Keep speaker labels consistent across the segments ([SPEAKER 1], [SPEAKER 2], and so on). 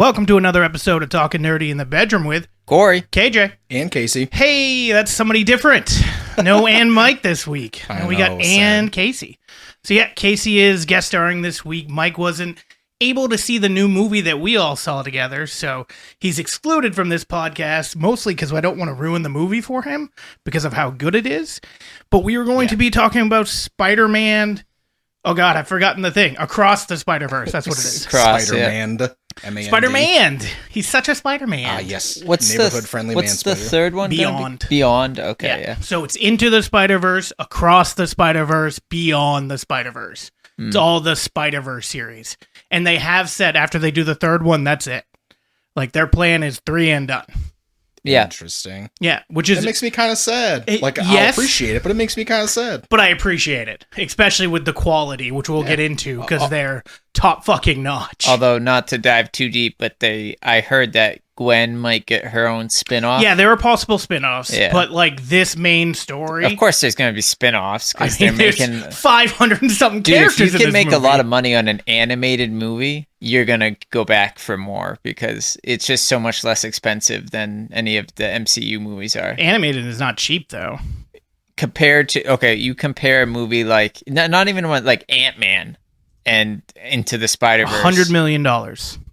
[SPEAKER 1] welcome to another episode of Talking Nerdy in the Bedroom with
[SPEAKER 2] Corey,
[SPEAKER 1] KJ,
[SPEAKER 3] and Casey.
[SPEAKER 1] Hey, that's somebody different. No Ann Mike this week. We got Ann Casey. So yeah, Casey is guest starring this week. Mike wasn't able to see the new movie that we all saw together, so he's excluded from this podcast, mostly because I don't want to ruin the movie for him because of how good it is. But we were going to be talking about Spider-Man. Oh God, I've forgotten the thing. Across the Spider-Verse. That's what it is.
[SPEAKER 3] Spider-Man. M-A-N-D.
[SPEAKER 1] Spider-Man. He's such a Spider-Man.
[SPEAKER 3] Ah, yes.
[SPEAKER 2] What's
[SPEAKER 3] neighborhood-friendly man
[SPEAKER 2] the
[SPEAKER 3] spider.
[SPEAKER 2] third one?
[SPEAKER 1] Beyond.
[SPEAKER 2] Beyond. Okay, yeah.
[SPEAKER 1] So it's Into the Spider-Verse, Across the Spider-Verse, Beyond the Spider-Verse. It's all the Spider-Verse series. And they have said after they do the third one, that's it. Like their plan is 3 and done.
[SPEAKER 2] Yeah.
[SPEAKER 3] Interesting.
[SPEAKER 1] Yeah, which is...
[SPEAKER 3] It makes me kind of sad. I'll
[SPEAKER 1] yes,
[SPEAKER 3] appreciate it, but it makes me kind of sad.
[SPEAKER 1] but I appreciate it, especially with the quality, which we'll get into, because they're top fucking notch.
[SPEAKER 2] Although, not to dive too deep, but I heard that Gwen might get her own spin-off.
[SPEAKER 1] Yeah, there are possible spin-offs,
[SPEAKER 2] Yeah.
[SPEAKER 1] but like this main story...
[SPEAKER 2] Of course there's going to be spin-offs, because they're
[SPEAKER 1] there's
[SPEAKER 2] making...
[SPEAKER 1] 500 and something
[SPEAKER 2] Dude, if
[SPEAKER 1] characters
[SPEAKER 2] you
[SPEAKER 1] in
[SPEAKER 2] can
[SPEAKER 1] this
[SPEAKER 2] make a
[SPEAKER 1] movie.
[SPEAKER 2] lot of money on an animated movie, you're going to go back for more, because it's just so much less expensive than any of the MCU movies are.
[SPEAKER 1] Animated is not cheap, though.
[SPEAKER 2] Compared to... Okay, you compare a movie like... Not even one like Ant-Man and Into the Spider-Verse.
[SPEAKER 1] $100 million,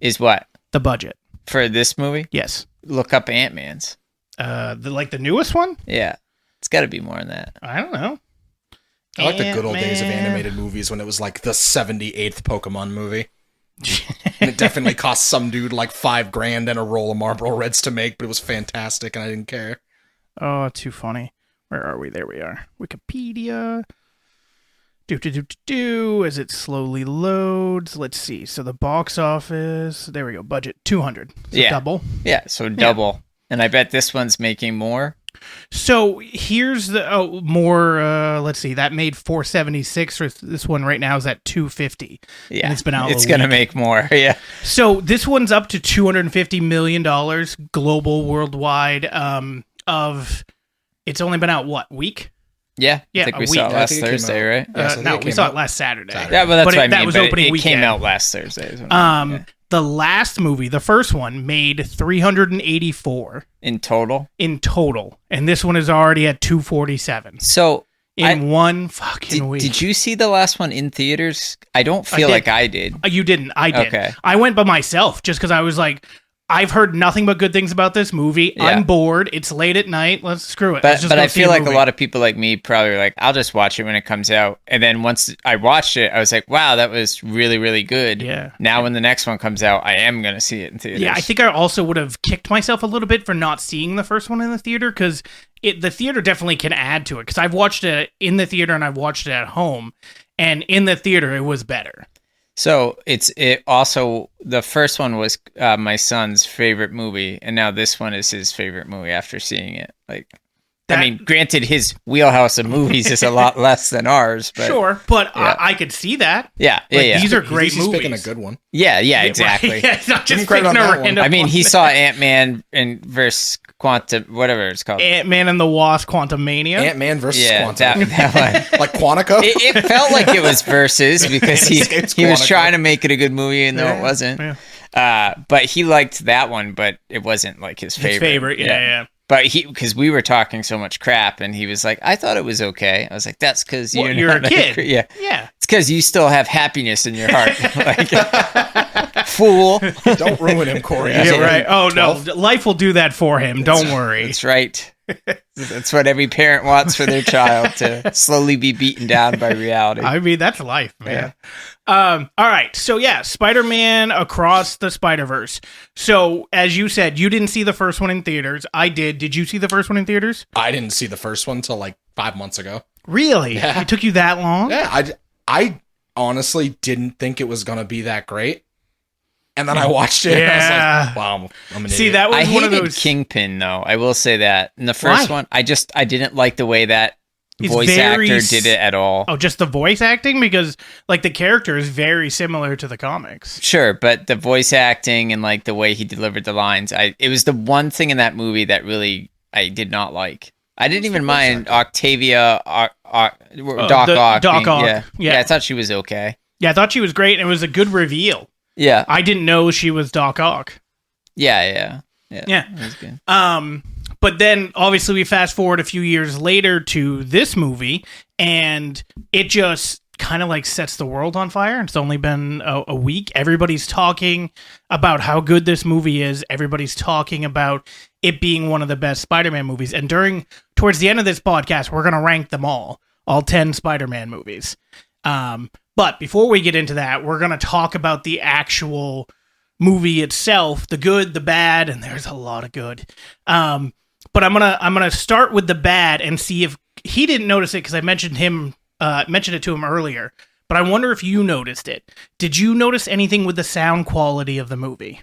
[SPEAKER 2] Is what?
[SPEAKER 1] the budget.
[SPEAKER 2] For this movie?
[SPEAKER 1] Yes.
[SPEAKER 2] Look up Ant-Man's.
[SPEAKER 1] The newest one?
[SPEAKER 2] Yeah. It's got to be more than that.
[SPEAKER 1] I don't know.
[SPEAKER 3] I like the good old days of
[SPEAKER 1] Ant-Man.
[SPEAKER 3] animated movies when it was like the 78th Pokemon movie. And it definitely cost some dude like $5,000 and a roll of Marlboro Reds to make, but it was fantastic and I didn't care.
[SPEAKER 1] Oh, too funny. Where are we? There we are. Wikipedia. As it slowly loads. Let's see. So the box office. There we go. Budget 200. So
[SPEAKER 2] Yeah.
[SPEAKER 1] double.
[SPEAKER 2] Yeah, so double. And I bet this one's making more.
[SPEAKER 1] So here's the more. Let's see. That made 476. For this one right now is at 250.
[SPEAKER 2] Yeah.
[SPEAKER 1] And it's been out.
[SPEAKER 2] It's going to make more. Yeah.
[SPEAKER 1] So this one's up to $250 million global, worldwide. It's only been out what, week?
[SPEAKER 2] Yeah.
[SPEAKER 1] Yeah,
[SPEAKER 2] I think
[SPEAKER 1] a
[SPEAKER 2] we
[SPEAKER 1] week.
[SPEAKER 2] saw it
[SPEAKER 3] I
[SPEAKER 2] last
[SPEAKER 3] think it came
[SPEAKER 2] Thursday,
[SPEAKER 3] out.
[SPEAKER 2] right?
[SPEAKER 3] Yes, I think
[SPEAKER 1] No,
[SPEAKER 3] it
[SPEAKER 1] we
[SPEAKER 3] came
[SPEAKER 1] saw
[SPEAKER 3] out
[SPEAKER 1] it last Saturday.
[SPEAKER 2] Yeah, but that's
[SPEAKER 1] But
[SPEAKER 2] what I
[SPEAKER 1] that
[SPEAKER 2] mean.
[SPEAKER 1] was
[SPEAKER 2] but
[SPEAKER 1] opening
[SPEAKER 2] it
[SPEAKER 1] weekend.
[SPEAKER 2] came out last Thursday. is what I mean. Yeah.
[SPEAKER 1] The last movie, the first one, made 384
[SPEAKER 2] In total.
[SPEAKER 1] in total, and this one is already at 247
[SPEAKER 2] So,
[SPEAKER 1] in one fucking week.
[SPEAKER 2] did you see the last one in theaters? I don't feel
[SPEAKER 1] did.
[SPEAKER 2] like I did.
[SPEAKER 1] You didn't. I did.
[SPEAKER 2] Okay.
[SPEAKER 1] I went by myself just because I was like, I've heard nothing but good things about this movie.
[SPEAKER 2] Yeah.
[SPEAKER 1] I'm bored. It's late at night. Let's screw it. Let's
[SPEAKER 2] But
[SPEAKER 1] just
[SPEAKER 2] but
[SPEAKER 1] go
[SPEAKER 2] I
[SPEAKER 1] see
[SPEAKER 2] feel like
[SPEAKER 1] movie.
[SPEAKER 2] a lot of people like me probably were like, I'll just watch it when it comes out. And then once I watched it, I was like, wow, that was really, really good.
[SPEAKER 1] Yeah.
[SPEAKER 2] Now when the next one comes out, I am going to see it in theaters.
[SPEAKER 1] Yeah, I think I also would have kicked myself a little bit for not seeing the first one in the theater because the theater definitely can add to it. Because I've watched it in the theater and I've watched it at home, and in the theater it was better.
[SPEAKER 2] So it also, the first one was my son's favorite movie, and now this one is his favorite movie after seeing it. Like, I mean, granted, his wheelhouse of movies is a lot less than ours, but
[SPEAKER 1] Sure, but
[SPEAKER 2] yeah.
[SPEAKER 1] I could see that.
[SPEAKER 2] yeah,
[SPEAKER 1] Like,
[SPEAKER 2] yeah.
[SPEAKER 1] these are great
[SPEAKER 3] He's
[SPEAKER 1] movies.
[SPEAKER 3] picking a good one.
[SPEAKER 2] Yeah,
[SPEAKER 1] Right?
[SPEAKER 2] exactly.
[SPEAKER 1] Yeah, it's not just
[SPEAKER 3] Give him credit
[SPEAKER 1] picking
[SPEAKER 3] on
[SPEAKER 1] a
[SPEAKER 3] that one.
[SPEAKER 1] random
[SPEAKER 2] I mean,
[SPEAKER 1] one.
[SPEAKER 2] he saw Ant-Man versus Quantum, whatever it's called.
[SPEAKER 1] Ant-Man and the Wasp: Quantumania.
[SPEAKER 3] Ant-Man versus
[SPEAKER 2] Yeah,
[SPEAKER 3] Quantum.
[SPEAKER 2] that one.
[SPEAKER 3] Like Quantico?
[SPEAKER 2] It felt like it was versus because he
[SPEAKER 3] It's
[SPEAKER 2] was
[SPEAKER 3] Quantico.
[SPEAKER 2] trying to make it a good movie, and though it wasn't.
[SPEAKER 1] Yeah.
[SPEAKER 2] But he liked that one, but it wasn't like his favorite.
[SPEAKER 1] His favorite, yeah.
[SPEAKER 2] But because we were talking so much crap, and he was like, "I thought it was okay." I was like, "That's because
[SPEAKER 1] Well, you're
[SPEAKER 2] not
[SPEAKER 1] a kid.
[SPEAKER 2] Yeah,
[SPEAKER 1] Yeah.
[SPEAKER 2] it's because you still have happiness in your heart." Like, fool.
[SPEAKER 3] Don't ruin him, Corey.
[SPEAKER 1] Yeah, right. Oh, no.
[SPEAKER 3] 12?
[SPEAKER 1] Life will do that for him. Don't worry.
[SPEAKER 2] That's right. That's what every parent wants for their child, to slowly be beaten down by reality.
[SPEAKER 1] I mean, that's life, man. All right. So, yeah, Spider-Man Across the Spider-Verse. So, as you said, you didn't see the first one in theaters. I did. Did you see the first one in theaters?
[SPEAKER 3] I didn't see the first one until like 5 months ago.
[SPEAKER 1] Really?
[SPEAKER 3] Yeah.
[SPEAKER 1] It took you that long?
[SPEAKER 3] Yeah, I honestly didn't think it was going to be that great. And then I watched it and I was like, wow, I'm an
[SPEAKER 1] See,
[SPEAKER 3] idiot.
[SPEAKER 1] that was
[SPEAKER 2] I
[SPEAKER 1] one of
[SPEAKER 2] hated
[SPEAKER 1] those...
[SPEAKER 2] Kingpin, though. I will say that. In the first
[SPEAKER 1] Why?
[SPEAKER 2] one, I didn't like the way that
[SPEAKER 1] He's
[SPEAKER 2] voice
[SPEAKER 1] very
[SPEAKER 2] actor did it at all.
[SPEAKER 1] Oh, just the voice acting? Because, like, the character is very similar to the comics.
[SPEAKER 2] Sure, but the voice acting and like the way he delivered the lines, it was the one thing in that movie that really I did not like. I didn't even mind Octavia Doc Ock.
[SPEAKER 1] Doc Ock.
[SPEAKER 2] Yeah, I thought she was okay.
[SPEAKER 1] Yeah, I thought she was great, and it was a good reveal.
[SPEAKER 2] Yeah,
[SPEAKER 1] I didn't know she was Doc Ock.
[SPEAKER 2] Yeah.
[SPEAKER 1] Yeah.
[SPEAKER 2] That was good.
[SPEAKER 1] But then obviously we fast forward a few years later to this movie, and it just kind of like sets the world on fire. It's only been a week. Everybody's talking about how good this movie is. Everybody's talking about it being one of the best Spider-Man movies. And towards the end of this podcast, we're going to rank them all 10 Spider-Man movies. But before we get into that, we're going to talk about the actual movie itself, the good, the bad, and there's a lot of good. But I'm gonna start with the bad and see if he didn't notice it, because I mentioned it to him earlier. But I wonder if you noticed it. Did you notice anything with the sound quality of the movie?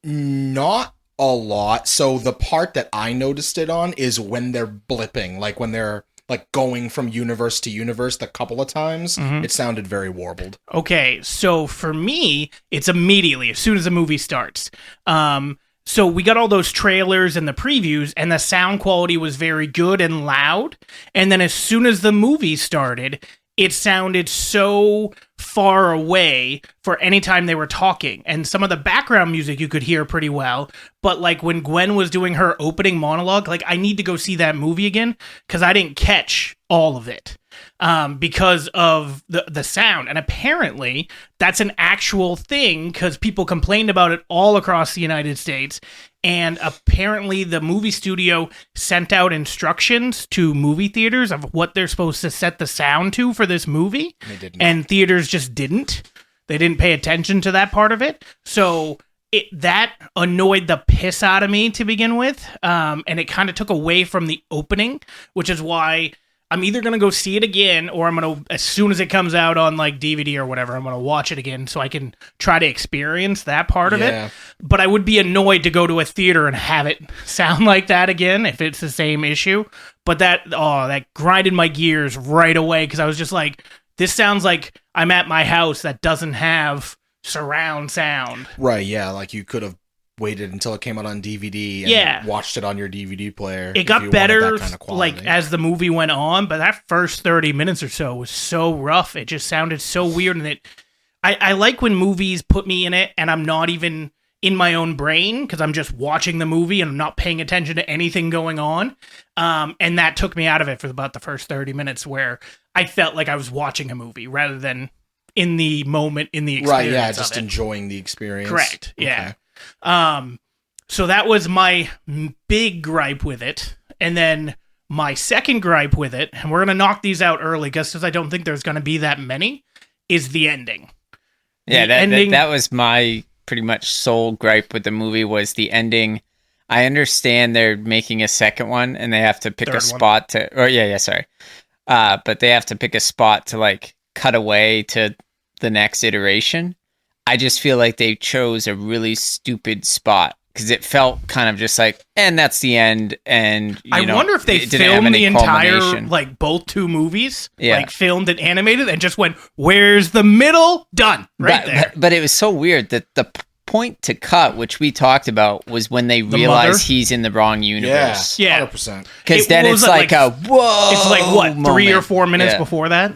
[SPEAKER 3] Not a lot. So the part that I noticed it on is when they're blipping, like when they're like going from universe to universe the couple of times. It sounded very warbled.
[SPEAKER 1] Okay, so for me, it's immediately as soon as the movie starts. So we got all those trailers and the previews, and the sound quality was very good and loud. And then as soon as the movie started, it sounded so far away for any time they were talking. And some of the background music you could hear pretty well. But like when Gwen was doing her opening monologue, like I need to go see that movie again because I didn't catch all of it because of the sound. And apparently that's an actual thing because people complained about it all across the United States. And apparently the movie studio sent out instructions to movie theaters of what they're supposed to set the sound to for this movie. And theaters just didn't. They didn't pay attention to that part of it. So that annoyed the piss out of me to begin with. And it kind of took away from the opening, which is why I'm either going to go see it again or I'm going to, as soon as it comes out on like DVD or whatever, I'm going to watch it again so I can try to experience that part of it. But I would be annoyed to go to a theater and have it sound like that again if it's the same issue. But that grinded my gears right away because I was just like, this sounds like I'm at my house that doesn't have surround sound.
[SPEAKER 3] Right, yeah, like you could have waited until it came out on DVD and watched it on your DVD player.
[SPEAKER 1] It got better kind of like as the movie went on, but that first 30 minutes or so was so rough. It just sounded so weird. And I like when movies put me in it and I'm not even in my own brain because I'm just watching the movie and I'm not paying attention to anything going on. And that took me out of it for about the first 30 minutes where I felt like I was watching a movie rather than in the moment, in the experience.
[SPEAKER 3] Right, yeah, just enjoying the experience.
[SPEAKER 1] Correct, yeah. So that was my big gripe with it. And then my second gripe with it, and we're going to knock these out early because I don't think there's going to be that many, is the ending.
[SPEAKER 2] Yeah, that was my pretty much sole gripe with the movie was the ending. I understand they're making a second one and they have to pick a spot but they have to pick a spot to like cut away to the next iteration. I just feel like they chose a really stupid spot because it felt kind of just like, and that's the end. And I
[SPEAKER 1] wonder if they filmed the entire, like both two movies, like filmed and animated and just went, where's the middle? Done. There.
[SPEAKER 2] But it was so weird that the point to cut, which we talked about, was when they realize he's in the wrong universe.
[SPEAKER 3] Yeah, 100%.
[SPEAKER 2] Because then it's like a, whoa.
[SPEAKER 1] It's like, what, 3 or 4 minutes before that?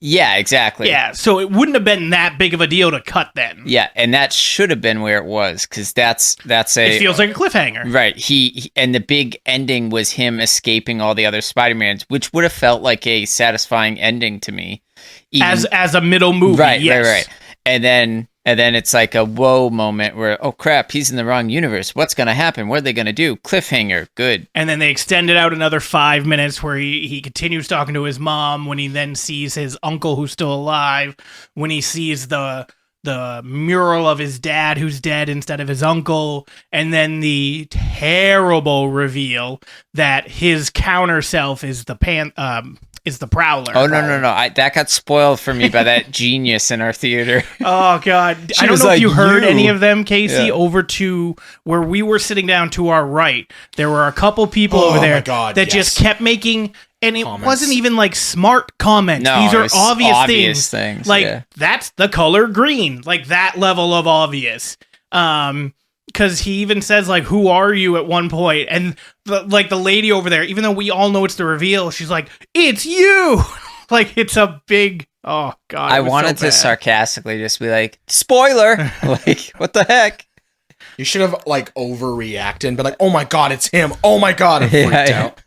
[SPEAKER 2] Yeah, exactly.
[SPEAKER 1] Yeah, so it wouldn't have been that big of a deal to cut then.
[SPEAKER 2] Yeah, and that should have been where it was, because that's
[SPEAKER 1] it feels like a cliffhanger.
[SPEAKER 2] Right. He and the big ending was him escaping all the other Spider-Mans, which would have felt like a satisfying ending to me.
[SPEAKER 1] As a middle movie,
[SPEAKER 2] right. And then it's like a whoa moment where, oh crap, he's in the wrong universe. What's going to happen? What are they going to do? Cliffhanger. Good.
[SPEAKER 1] And then they extend it out another 5 minutes where he continues talking to his mom when he then sees his uncle who's still alive, when he sees the mural of his dad who's dead instead of his uncle, and then the terrible reveal that his counter self is the Prowler.
[SPEAKER 2] Oh, no. That got spoiled for me by that genius in our theater.
[SPEAKER 1] Oh, God. I don't know if you heard any of them, Casey. Over to where we were sitting down to our right, there were a couple people over there that just kept making, and it wasn't even like smart comments.
[SPEAKER 2] No,
[SPEAKER 1] these are obvious things. Like, that's the color green. Like, that level of obvious. Because he even says, like, who are you at one point? And, the lady over there, even though we all know it's the reveal, she's like, it's you! Like, it's a big... Oh, God.
[SPEAKER 2] I wanted to sarcastically just be like, spoiler! Like, what the heck?
[SPEAKER 3] You should have like overreacted and been like, "Oh my god, it's him! Oh my god!" and freaked out.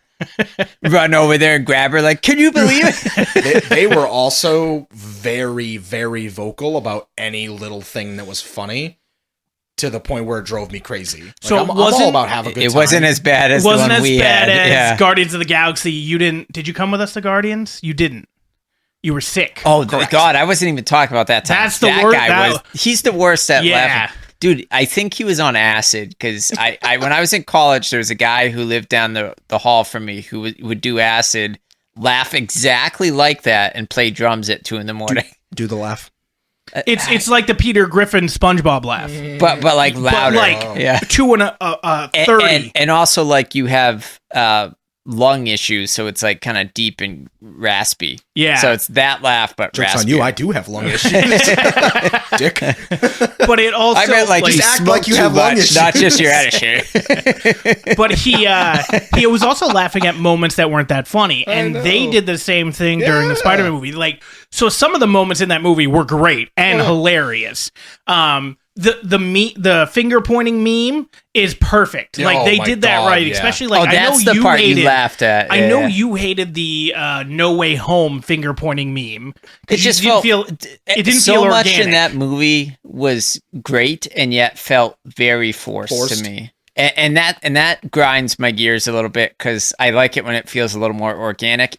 [SPEAKER 2] Run over there and grab her, like, can you believe it?
[SPEAKER 3] They were also very, very vocal about any little thing that was funny, to the point where it drove me crazy. Like,
[SPEAKER 1] So
[SPEAKER 3] I'm all about have a good
[SPEAKER 2] It
[SPEAKER 3] time.
[SPEAKER 2] wasn't as bad as
[SPEAKER 1] It wasn't
[SPEAKER 2] the one
[SPEAKER 1] as
[SPEAKER 2] we
[SPEAKER 1] bad
[SPEAKER 2] had.
[SPEAKER 1] as
[SPEAKER 2] Yeah.
[SPEAKER 1] Guardians of the Galaxy. You didn't? Did you come with us to Guardians? You didn't. You were sick.
[SPEAKER 2] Oh God, I wasn't even talking about that time.
[SPEAKER 1] That's the
[SPEAKER 2] that
[SPEAKER 1] worst-
[SPEAKER 2] guy
[SPEAKER 1] that-
[SPEAKER 2] he's the worst at
[SPEAKER 1] Yeah.
[SPEAKER 2] laughing. Dude, I think he was on acid because I when I was in college, there was a guy who lived down the hall from me who would do acid, laugh exactly like that, and play drums at 2 a.m.
[SPEAKER 3] Do the laugh.
[SPEAKER 1] It's like the Peter Griffin SpongeBob laugh,
[SPEAKER 2] But like louder,
[SPEAKER 1] like
[SPEAKER 2] yeah.
[SPEAKER 1] 2 and a 30.
[SPEAKER 2] And also like you have lung issues, so it's like kind of deep and raspy.
[SPEAKER 1] Yeah.
[SPEAKER 2] So it's that laugh, but
[SPEAKER 3] Jokes
[SPEAKER 2] raspy.
[SPEAKER 3] on you. I do have lung issues. Dick.
[SPEAKER 1] But it also
[SPEAKER 2] I meant like you
[SPEAKER 3] Just act
[SPEAKER 2] smoke
[SPEAKER 3] like you
[SPEAKER 2] too
[SPEAKER 3] have lung
[SPEAKER 2] much,
[SPEAKER 3] issues.
[SPEAKER 2] not just your attitude.
[SPEAKER 1] but he was also laughing at moments that weren't that funny, and they did the same thing during the
[SPEAKER 3] Yeah.
[SPEAKER 1] Spider-Man movie. Like, so some of the moments in that movie were great and hilarious. The finger pointing meme is perfect. Like
[SPEAKER 3] Oh
[SPEAKER 1] they
[SPEAKER 3] my
[SPEAKER 1] did that
[SPEAKER 3] God,
[SPEAKER 1] right,
[SPEAKER 3] yeah.
[SPEAKER 1] especially like
[SPEAKER 2] that's
[SPEAKER 1] I know
[SPEAKER 2] the
[SPEAKER 1] you
[SPEAKER 2] part
[SPEAKER 1] hated.
[SPEAKER 2] you laughed at.
[SPEAKER 1] I know
[SPEAKER 2] yeah.
[SPEAKER 1] you hated the No Way Home finger pointing meme. 'Cause
[SPEAKER 2] It just
[SPEAKER 1] you didn't
[SPEAKER 2] felt
[SPEAKER 1] it didn't
[SPEAKER 2] so
[SPEAKER 1] feel
[SPEAKER 2] much
[SPEAKER 1] organic.
[SPEAKER 2] in that movie was great and yet felt very forced.
[SPEAKER 3] Forced.
[SPEAKER 2] To me. And that grinds my gears a little bit because I like it when it feels a little more organic.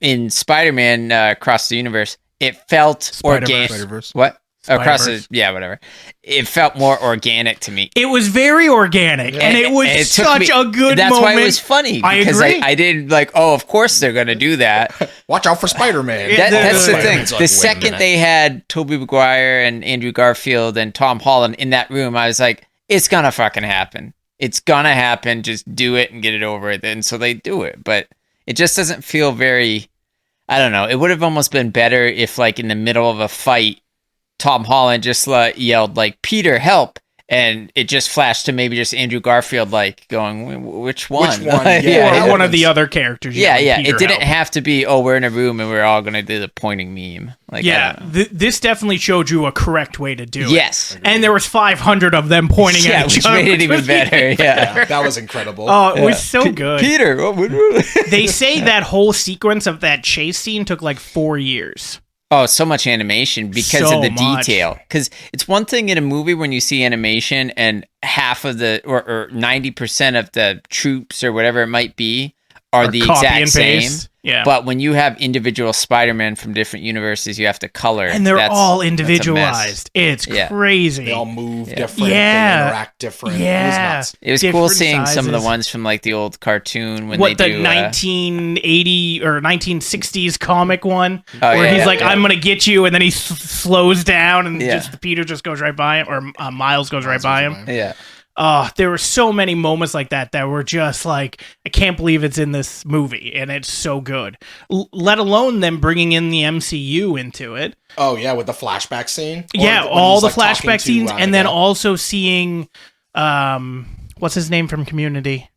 [SPEAKER 2] In Spider-Man Across the Universe, it felt organic.
[SPEAKER 3] Spider-Verse.
[SPEAKER 2] What? Across
[SPEAKER 1] Spider-Verse.
[SPEAKER 2] whatever. It felt more organic to me.
[SPEAKER 1] It was very organic, and it was
[SPEAKER 2] It took
[SPEAKER 1] such
[SPEAKER 2] me-
[SPEAKER 1] a good
[SPEAKER 2] That's
[SPEAKER 1] moment.
[SPEAKER 2] why it was funny.
[SPEAKER 1] I
[SPEAKER 2] Because
[SPEAKER 1] agree.
[SPEAKER 2] I didn't like, oh, of course they're going to do that.
[SPEAKER 3] Watch out for Spider-Man.
[SPEAKER 2] That's the thing.
[SPEAKER 3] Spider-Man's like,
[SPEAKER 2] The
[SPEAKER 3] wait a
[SPEAKER 2] second
[SPEAKER 3] minute.
[SPEAKER 2] they had Tobey Maguire and Andrew Garfield and Tom Holland in that room, I was like, it's gonna fucking happen. It's gonna happen. Just do it and get it over with. And so they do it. But it just doesn't feel very, I don't know. It would have almost been better if, like, in the middle of a fight, Tom Holland just yelled, like, Peter, help. And it just flashed to maybe just Andrew Garfield, like, going, which one?
[SPEAKER 3] Which one?
[SPEAKER 2] Like,
[SPEAKER 3] Yeah.
[SPEAKER 1] or one of the other characters.
[SPEAKER 2] Yeah,
[SPEAKER 1] yelling,
[SPEAKER 2] yeah.
[SPEAKER 1] "Peter,
[SPEAKER 2] It didn't
[SPEAKER 1] help."
[SPEAKER 2] have to be, oh, we're in a room and we're all going to do the pointing meme. Like, I
[SPEAKER 1] Yeah,
[SPEAKER 2] don't know.
[SPEAKER 1] this definitely showed you a correct way to do it.
[SPEAKER 2] Yes.
[SPEAKER 1] And there was 500 of them pointing
[SPEAKER 2] Yeah,
[SPEAKER 1] at each
[SPEAKER 2] which
[SPEAKER 1] other.
[SPEAKER 2] made it even
[SPEAKER 1] was
[SPEAKER 2] better.
[SPEAKER 1] even
[SPEAKER 2] Yeah.
[SPEAKER 1] better.
[SPEAKER 3] That was incredible.
[SPEAKER 1] Oh, it was so good.
[SPEAKER 2] Peter.
[SPEAKER 1] They say that whole sequence of that chase scene took like 4 years.
[SPEAKER 2] Oh, so much animation because
[SPEAKER 1] So
[SPEAKER 2] of the
[SPEAKER 1] much.
[SPEAKER 2] detail. Because it's one thing in a movie when you see animation and half of the or 90% of the troops or whatever it might be are
[SPEAKER 1] Or
[SPEAKER 2] the
[SPEAKER 1] copy
[SPEAKER 2] exact
[SPEAKER 1] and
[SPEAKER 2] same.
[SPEAKER 1] paste. Yeah.
[SPEAKER 2] But when you have individual Spider-Man from different universes, you have to color.
[SPEAKER 1] And they're
[SPEAKER 2] That's-
[SPEAKER 1] all
[SPEAKER 2] that's a mess.
[SPEAKER 1] individualized. It's
[SPEAKER 2] Yeah.
[SPEAKER 1] crazy.
[SPEAKER 3] They all move different.
[SPEAKER 1] Yeah.
[SPEAKER 3] They interact different.
[SPEAKER 1] Yeah.
[SPEAKER 3] It was nuts.
[SPEAKER 2] It was cool
[SPEAKER 1] different
[SPEAKER 2] seeing some of the
[SPEAKER 1] sizes.
[SPEAKER 2] ones from like the old cartoon when
[SPEAKER 1] What,
[SPEAKER 2] they
[SPEAKER 1] the
[SPEAKER 2] do
[SPEAKER 1] 1980 or 1960s comic one
[SPEAKER 2] Oh,
[SPEAKER 1] where
[SPEAKER 2] yeah,
[SPEAKER 1] he's
[SPEAKER 2] yeah,
[SPEAKER 1] like,
[SPEAKER 2] yeah.
[SPEAKER 1] I'm going to get you, and then he slows down, and
[SPEAKER 2] Yeah.
[SPEAKER 1] just Peter just goes right by him, or Miles goes right by him.
[SPEAKER 2] Yeah.
[SPEAKER 1] There were so many moments like that were just like, I can't believe it's in this movie, and it's so good. Let alone them bringing in the MCU into it.
[SPEAKER 3] Oh yeah, with the flashback scene. Or
[SPEAKER 1] Yeah,
[SPEAKER 3] when
[SPEAKER 1] all
[SPEAKER 3] he's,
[SPEAKER 1] the
[SPEAKER 3] like, talking
[SPEAKER 1] flashback
[SPEAKER 3] to,
[SPEAKER 1] scenes, and then
[SPEAKER 3] Miguel.
[SPEAKER 1] also seeing, what's his name from Community?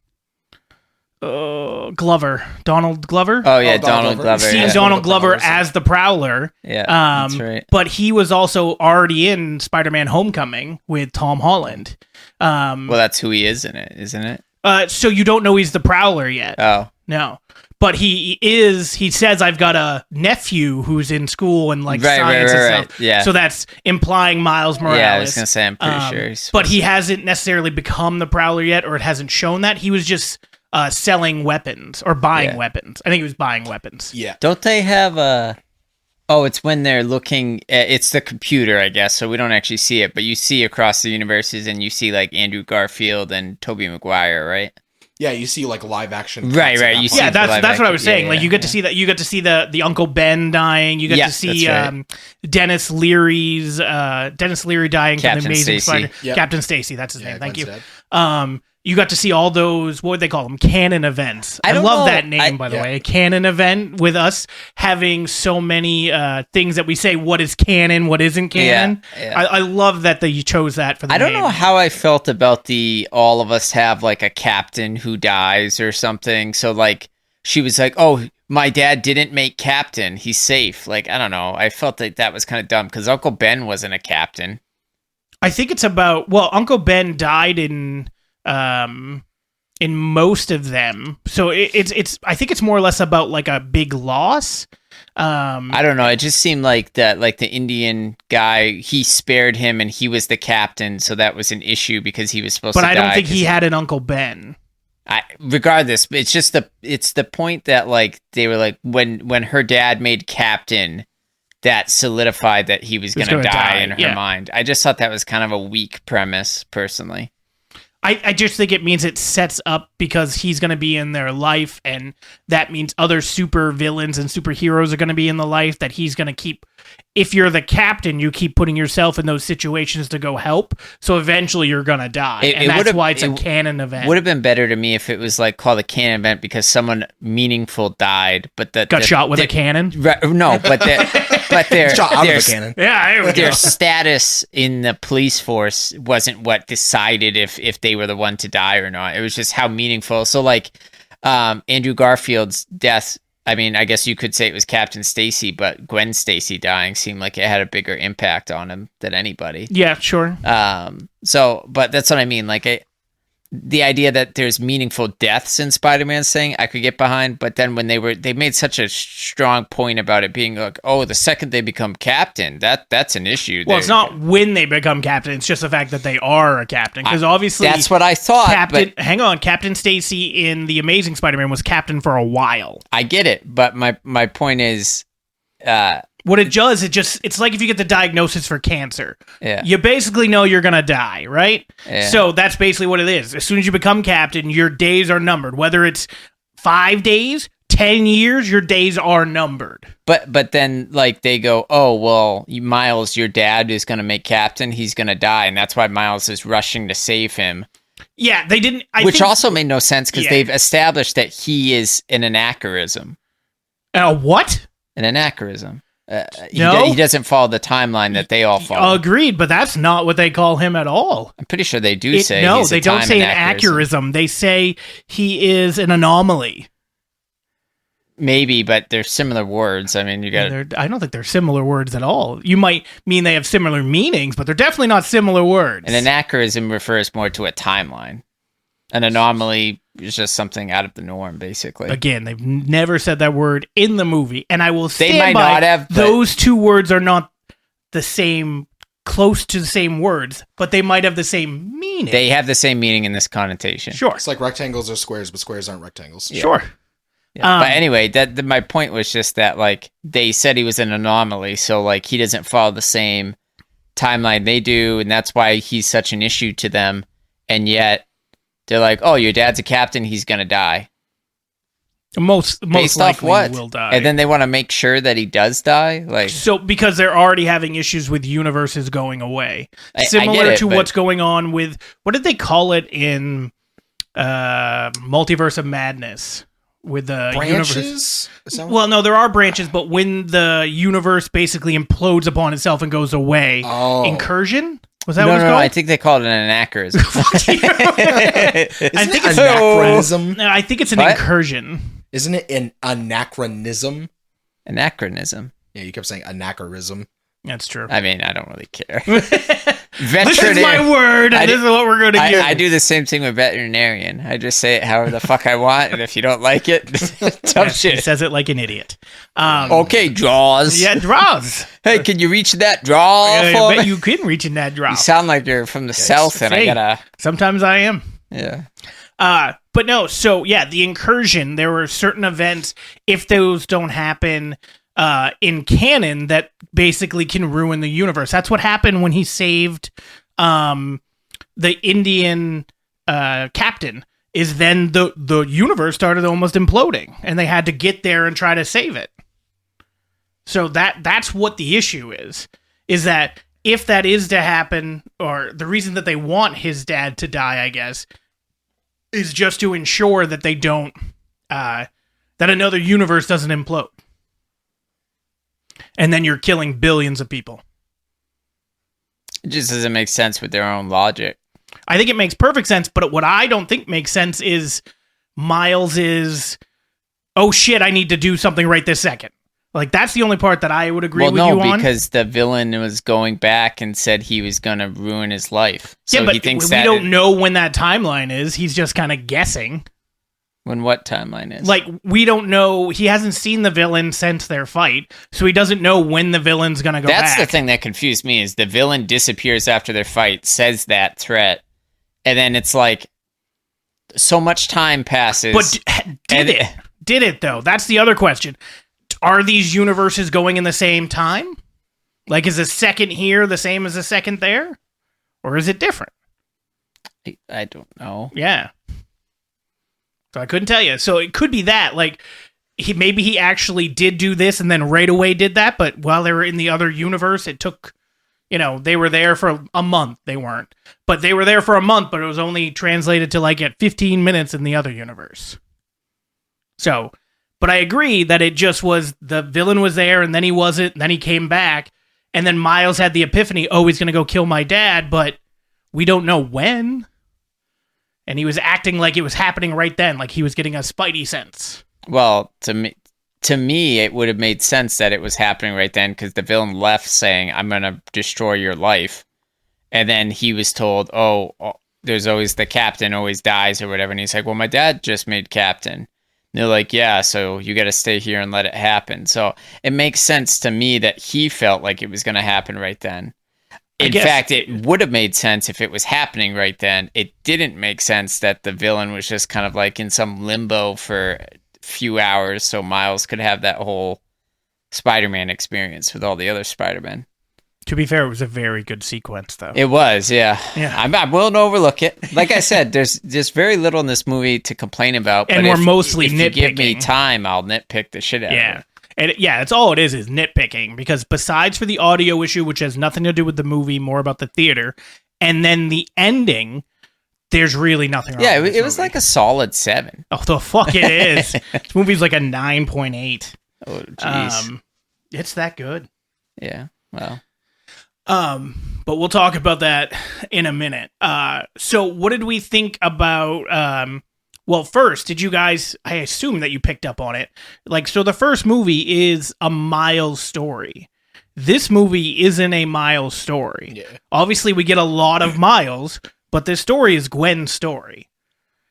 [SPEAKER 1] Glover, Donald Glover.
[SPEAKER 2] Oh yeah,
[SPEAKER 3] Donald
[SPEAKER 2] Donald
[SPEAKER 3] Glover.
[SPEAKER 2] Glover.
[SPEAKER 1] Seeing
[SPEAKER 2] Yeah.
[SPEAKER 1] Donald
[SPEAKER 3] The
[SPEAKER 1] Glover
[SPEAKER 3] Prowlers.
[SPEAKER 1] as the Prowler.
[SPEAKER 2] Yeah, that's right.
[SPEAKER 1] But he was also already in Spider-Man: Homecoming with Tom Holland.
[SPEAKER 2] Well, that's who he is in it, isn't it?
[SPEAKER 1] So you don't know he's the Prowler yet.
[SPEAKER 2] Oh,
[SPEAKER 1] No. But he is, he says, I've got a nephew who's in school and like
[SPEAKER 2] Right,
[SPEAKER 1] science and
[SPEAKER 2] right.
[SPEAKER 1] stuff.
[SPEAKER 2] Yeah.
[SPEAKER 1] So that's implying Miles Morales.
[SPEAKER 2] yeah. I was gonna say I'm pretty sure. He's
[SPEAKER 1] But he hasn't necessarily become the Prowler yet, or it hasn't shown that. He was just selling weapons or buying
[SPEAKER 2] Yeah.
[SPEAKER 1] weapons. I think he was buying weapons.
[SPEAKER 3] Yeah.
[SPEAKER 2] Don't they have a? Oh, it's when they're looking. It's the computer, I guess. So we don't actually see it, but you see across the universes, and you see like Andrew Garfield and Tobey Maguire, right?
[SPEAKER 3] Yeah, you see like live action.
[SPEAKER 2] Right,
[SPEAKER 3] cuts at
[SPEAKER 2] right,
[SPEAKER 3] that
[SPEAKER 2] you
[SPEAKER 3] point.
[SPEAKER 2] see
[SPEAKER 1] Yeah,
[SPEAKER 2] the live
[SPEAKER 1] that's what I
[SPEAKER 2] action.
[SPEAKER 1] was saying.
[SPEAKER 2] Yeah,
[SPEAKER 1] Like
[SPEAKER 2] yeah,
[SPEAKER 1] you get to see that. You get to see the Uncle Ben dying. You get
[SPEAKER 2] Yeah,
[SPEAKER 1] to see
[SPEAKER 2] that's right.
[SPEAKER 1] Dennis Leary's Dennis Leary dying from
[SPEAKER 2] Captain
[SPEAKER 1] the Amazing
[SPEAKER 2] Stacy.
[SPEAKER 1] Spider.
[SPEAKER 3] Yep.
[SPEAKER 1] Captain Stacy, that's his name. Thank
[SPEAKER 3] Gwen's
[SPEAKER 1] you.
[SPEAKER 3] dead.
[SPEAKER 1] You got to see all those, what would they call them? Canon events. I
[SPEAKER 2] don't
[SPEAKER 1] love
[SPEAKER 2] know.
[SPEAKER 1] that name, by the
[SPEAKER 3] Yeah.
[SPEAKER 1] way. A canon event with us having so many things that we say, what is canon, what isn't canon.
[SPEAKER 2] Yeah.
[SPEAKER 1] I love that you chose that for the
[SPEAKER 2] I don't
[SPEAKER 1] name.
[SPEAKER 2] know how I felt about the all of us have like a captain who dies or something. So like she was like, "Oh, my dad didn't make captain. He's safe." Like I don't know. I felt like that was kind of dumb because Uncle Ben wasn't a captain.
[SPEAKER 1] I think it's about, well, Uncle Ben died in most of them. So it's I think it's more or less about like a big loss.
[SPEAKER 2] I don't know. It just seemed like that, like the Indian guy, he spared him and he was the captain. So that was an issue because he was supposed to die.
[SPEAKER 1] But I don't think he had an Uncle Ben.
[SPEAKER 2] Regardless, it's just the point that like they were like when her dad made captain, that solidified that he was going to die in her mind. I just thought that was kind of a weak premise, personally.
[SPEAKER 1] I just think it means it sets up because he's going to be in their life, and that means other super villains and superheroes are going to be in the life that he's going to keep. If you're the captain, you keep putting yourself in those situations to go help, so eventually you're going to die. And that's why it's a canon event.
[SPEAKER 2] Would have been better to me if it was like called a canon event because someone meaningful died, but that
[SPEAKER 1] got shot with a cannon?
[SPEAKER 2] No, but their
[SPEAKER 3] shot out of a cannon.
[SPEAKER 1] Yeah,
[SPEAKER 2] their status in the police force wasn't what decided if they were the one to die or not. It was just how meaningful. So like Andrew Garfield's death, I mean, I guess you could say it was Captain Stacy, but Gwen Stacy dying seemed like it had a bigger impact on him than anybody.
[SPEAKER 1] Yeah, sure.
[SPEAKER 2] But that's what I mean. Like, the idea that there's meaningful deaths in Spider-Man's thing, I could get behind. But then when they made such a strong point about it being like, oh, the second they become captain, that's an issue.
[SPEAKER 1] Well, it's not when they become captain; it's just the fact that they are a captain. Because obviously,
[SPEAKER 2] that's what I thought.
[SPEAKER 1] Captain Stacy in the Amazing Spider-Man was captain for a while.
[SPEAKER 2] I get it, but my point is,
[SPEAKER 1] what it does, it's like if you get the diagnosis for cancer.
[SPEAKER 2] Yeah.
[SPEAKER 1] You basically know you're going to die, right?
[SPEAKER 2] Yeah.
[SPEAKER 1] So that's basically what it is. As soon as you become captain, your days are numbered. Whether it's 5 days, 10 years, your days are numbered.
[SPEAKER 2] But then, like, they go, oh, well, Miles, your dad is going to make captain. He's going to die. And that's why Miles is rushing to save him.
[SPEAKER 1] Yeah, they didn't...
[SPEAKER 2] Which also made no sense because they've established that he is an anachronism.
[SPEAKER 1] What?
[SPEAKER 2] An anachronism. He doesn't follow the timeline that they all follow.
[SPEAKER 1] Agreed, but that's not what they call him at all.
[SPEAKER 2] I'm pretty sure they do say
[SPEAKER 1] no,
[SPEAKER 2] he's
[SPEAKER 1] they don't say an anachronism. They say he is an anomaly.
[SPEAKER 2] Maybe, but they're similar words. I mean,
[SPEAKER 1] I don't think they're similar words at all. You might mean they have similar meanings, but they're definitely not similar words.
[SPEAKER 2] An anachronism refers more to a timeline. An anomaly is just something out of the norm, basically.
[SPEAKER 1] Again, they've never said that word in the movie, and I will stand
[SPEAKER 2] they might
[SPEAKER 1] by
[SPEAKER 2] not have,
[SPEAKER 1] those two words are not the same, close to the same words, but they might have the same meaning.
[SPEAKER 2] They have the same meaning in this connotation.
[SPEAKER 1] Sure.
[SPEAKER 3] It's like rectangles are squares, but squares aren't rectangles.
[SPEAKER 1] Yeah. Sure.
[SPEAKER 2] Yeah. But anyway, my point was just that, like, they said he was an anomaly, so, like, he doesn't follow the same timeline they do, and that's why he's such an issue to them, and yet they're like, oh, your dad's a captain, he's going to die.
[SPEAKER 1] Most
[SPEAKER 2] Based
[SPEAKER 1] likely
[SPEAKER 2] off what?
[SPEAKER 1] Will die.
[SPEAKER 2] And then they want to make sure that he does die? Like,
[SPEAKER 1] so, because they're already having issues with universes going away.
[SPEAKER 2] I
[SPEAKER 1] Similar
[SPEAKER 2] get it,
[SPEAKER 1] to
[SPEAKER 2] but
[SPEAKER 1] what's going on with, what did they call it in Multiverse of Madness? With the
[SPEAKER 3] branches?
[SPEAKER 1] Universe. Well, no, there are branches, but when the universe basically implodes upon itself and goes away, incursion? Was that what it's called?
[SPEAKER 2] No, I think they called it an anachronism.
[SPEAKER 3] I think it's anachronism.
[SPEAKER 1] No, I think it's an incursion.
[SPEAKER 3] Isn't it an anachronism?
[SPEAKER 2] Anachronism.
[SPEAKER 3] Yeah, you kept saying anachronism.
[SPEAKER 1] That's true.
[SPEAKER 2] I mean, I don't really care.
[SPEAKER 1] This is my word, and this is what we're going to use.
[SPEAKER 2] I do the same thing with veterinarian. I just say it however the fuck I want, and if you don't like it, tough shit.
[SPEAKER 1] He says it like an idiot.
[SPEAKER 2] Okay, Draws.
[SPEAKER 1] Yeah, Draws.
[SPEAKER 2] Hey, can you reach that draw?
[SPEAKER 1] I bet you can reach in that draw.
[SPEAKER 2] You sound like you're from the south, and I gotta.
[SPEAKER 1] Sometimes I am.
[SPEAKER 2] Yeah.
[SPEAKER 1] But no, so yeah, the incursion, there were certain events, if those don't happen in canon, that basically can ruin the universe. That's what happened when he saved the Indian captain, is then the universe started almost imploding, and they had to get there and try to save it. So that's what the issue is that if that is to happen, or the reason that they want his dad to die, I guess, is just to ensure that they don't, that another universe doesn't implode. And then you're killing billions of people.
[SPEAKER 2] It just doesn't make sense with their own logic.
[SPEAKER 1] I think it makes perfect sense, but what I don't think makes sense is Miles is, oh shit, I need to do something right this second. Like, that's the only part that I would agree with
[SPEAKER 2] no,
[SPEAKER 1] you on.
[SPEAKER 2] because the villain was going back and said he was going to ruin his life. So
[SPEAKER 1] yeah, but
[SPEAKER 2] he thinks
[SPEAKER 1] we don't know when that timeline is. He's just kind of guessing.
[SPEAKER 2] When what timeline is?
[SPEAKER 1] Like, we don't know. He hasn't seen the villain since their fight, so he doesn't know when the villain's going to go back.
[SPEAKER 2] That's the thing that confused me, is the villain disappears after their fight, says that threat, and then it's like, so much time passes.
[SPEAKER 1] But did it, though? That's the other question. Are these universes going in the same time? Like, is a second here the same as a second there? Or is it different?
[SPEAKER 2] I don't know.
[SPEAKER 1] Yeah. So I couldn't tell you. So it could be that. Like, maybe he actually did do this and then right away did that, but while they were in the other universe, it took, they were there for a month. They weren't. But they were there for a month, but it was only translated to, like, at 15 minutes in the other universe. So... But I agree that it just was the villain was there and then he wasn't, and then he came back, and then Miles had the epiphany, oh, he's going to go kill my dad, but we don't know when. And he was acting like it was happening right then, like he was getting a spidey sense.
[SPEAKER 2] Well, to me, it would have made sense that it was happening right then, because the villain left saying, I'm going to destroy your life. And then he was told, oh, there's always the captain always dies or whatever. And he's like, well, my dad just made captain. They're like, yeah, so you got to stay here and let it happen. So it makes sense to me that he felt like it was going to happen right then. In fact, it would have made sense if it was happening right then. It didn't make sense that the villain was just kind of like in some limbo for a few hours so Miles could have that whole Spider-Man experience with all the other Spider-Men.
[SPEAKER 1] To be fair, it was a very good sequence, though.
[SPEAKER 2] It was, yeah. I'm willing to overlook it. Like I said, there's very little in this movie to complain about.
[SPEAKER 1] And we're mostly nitpicking.
[SPEAKER 2] If you give me time, I'll nitpick the shit out of it.
[SPEAKER 1] And it's all it is nitpicking, because besides for the audio issue, which has nothing to do with the movie, more about the theater, and then the ending, there's really nothing wrong with this
[SPEAKER 2] it was like a solid 7.
[SPEAKER 1] Oh, the fuck it is. This movie's like a 9.8.
[SPEAKER 2] Oh, jeez.
[SPEAKER 1] It's that good.
[SPEAKER 2] Yeah, well...
[SPEAKER 1] But we'll talk about that in a minute. So what did we think about, well, first, did you guys, I assume that you picked up on it. Like, so the first movie is a Miles story. This movie isn't a Miles story.
[SPEAKER 3] Yeah.
[SPEAKER 1] Obviously, we get a lot of Miles, but this story is Gwen's story.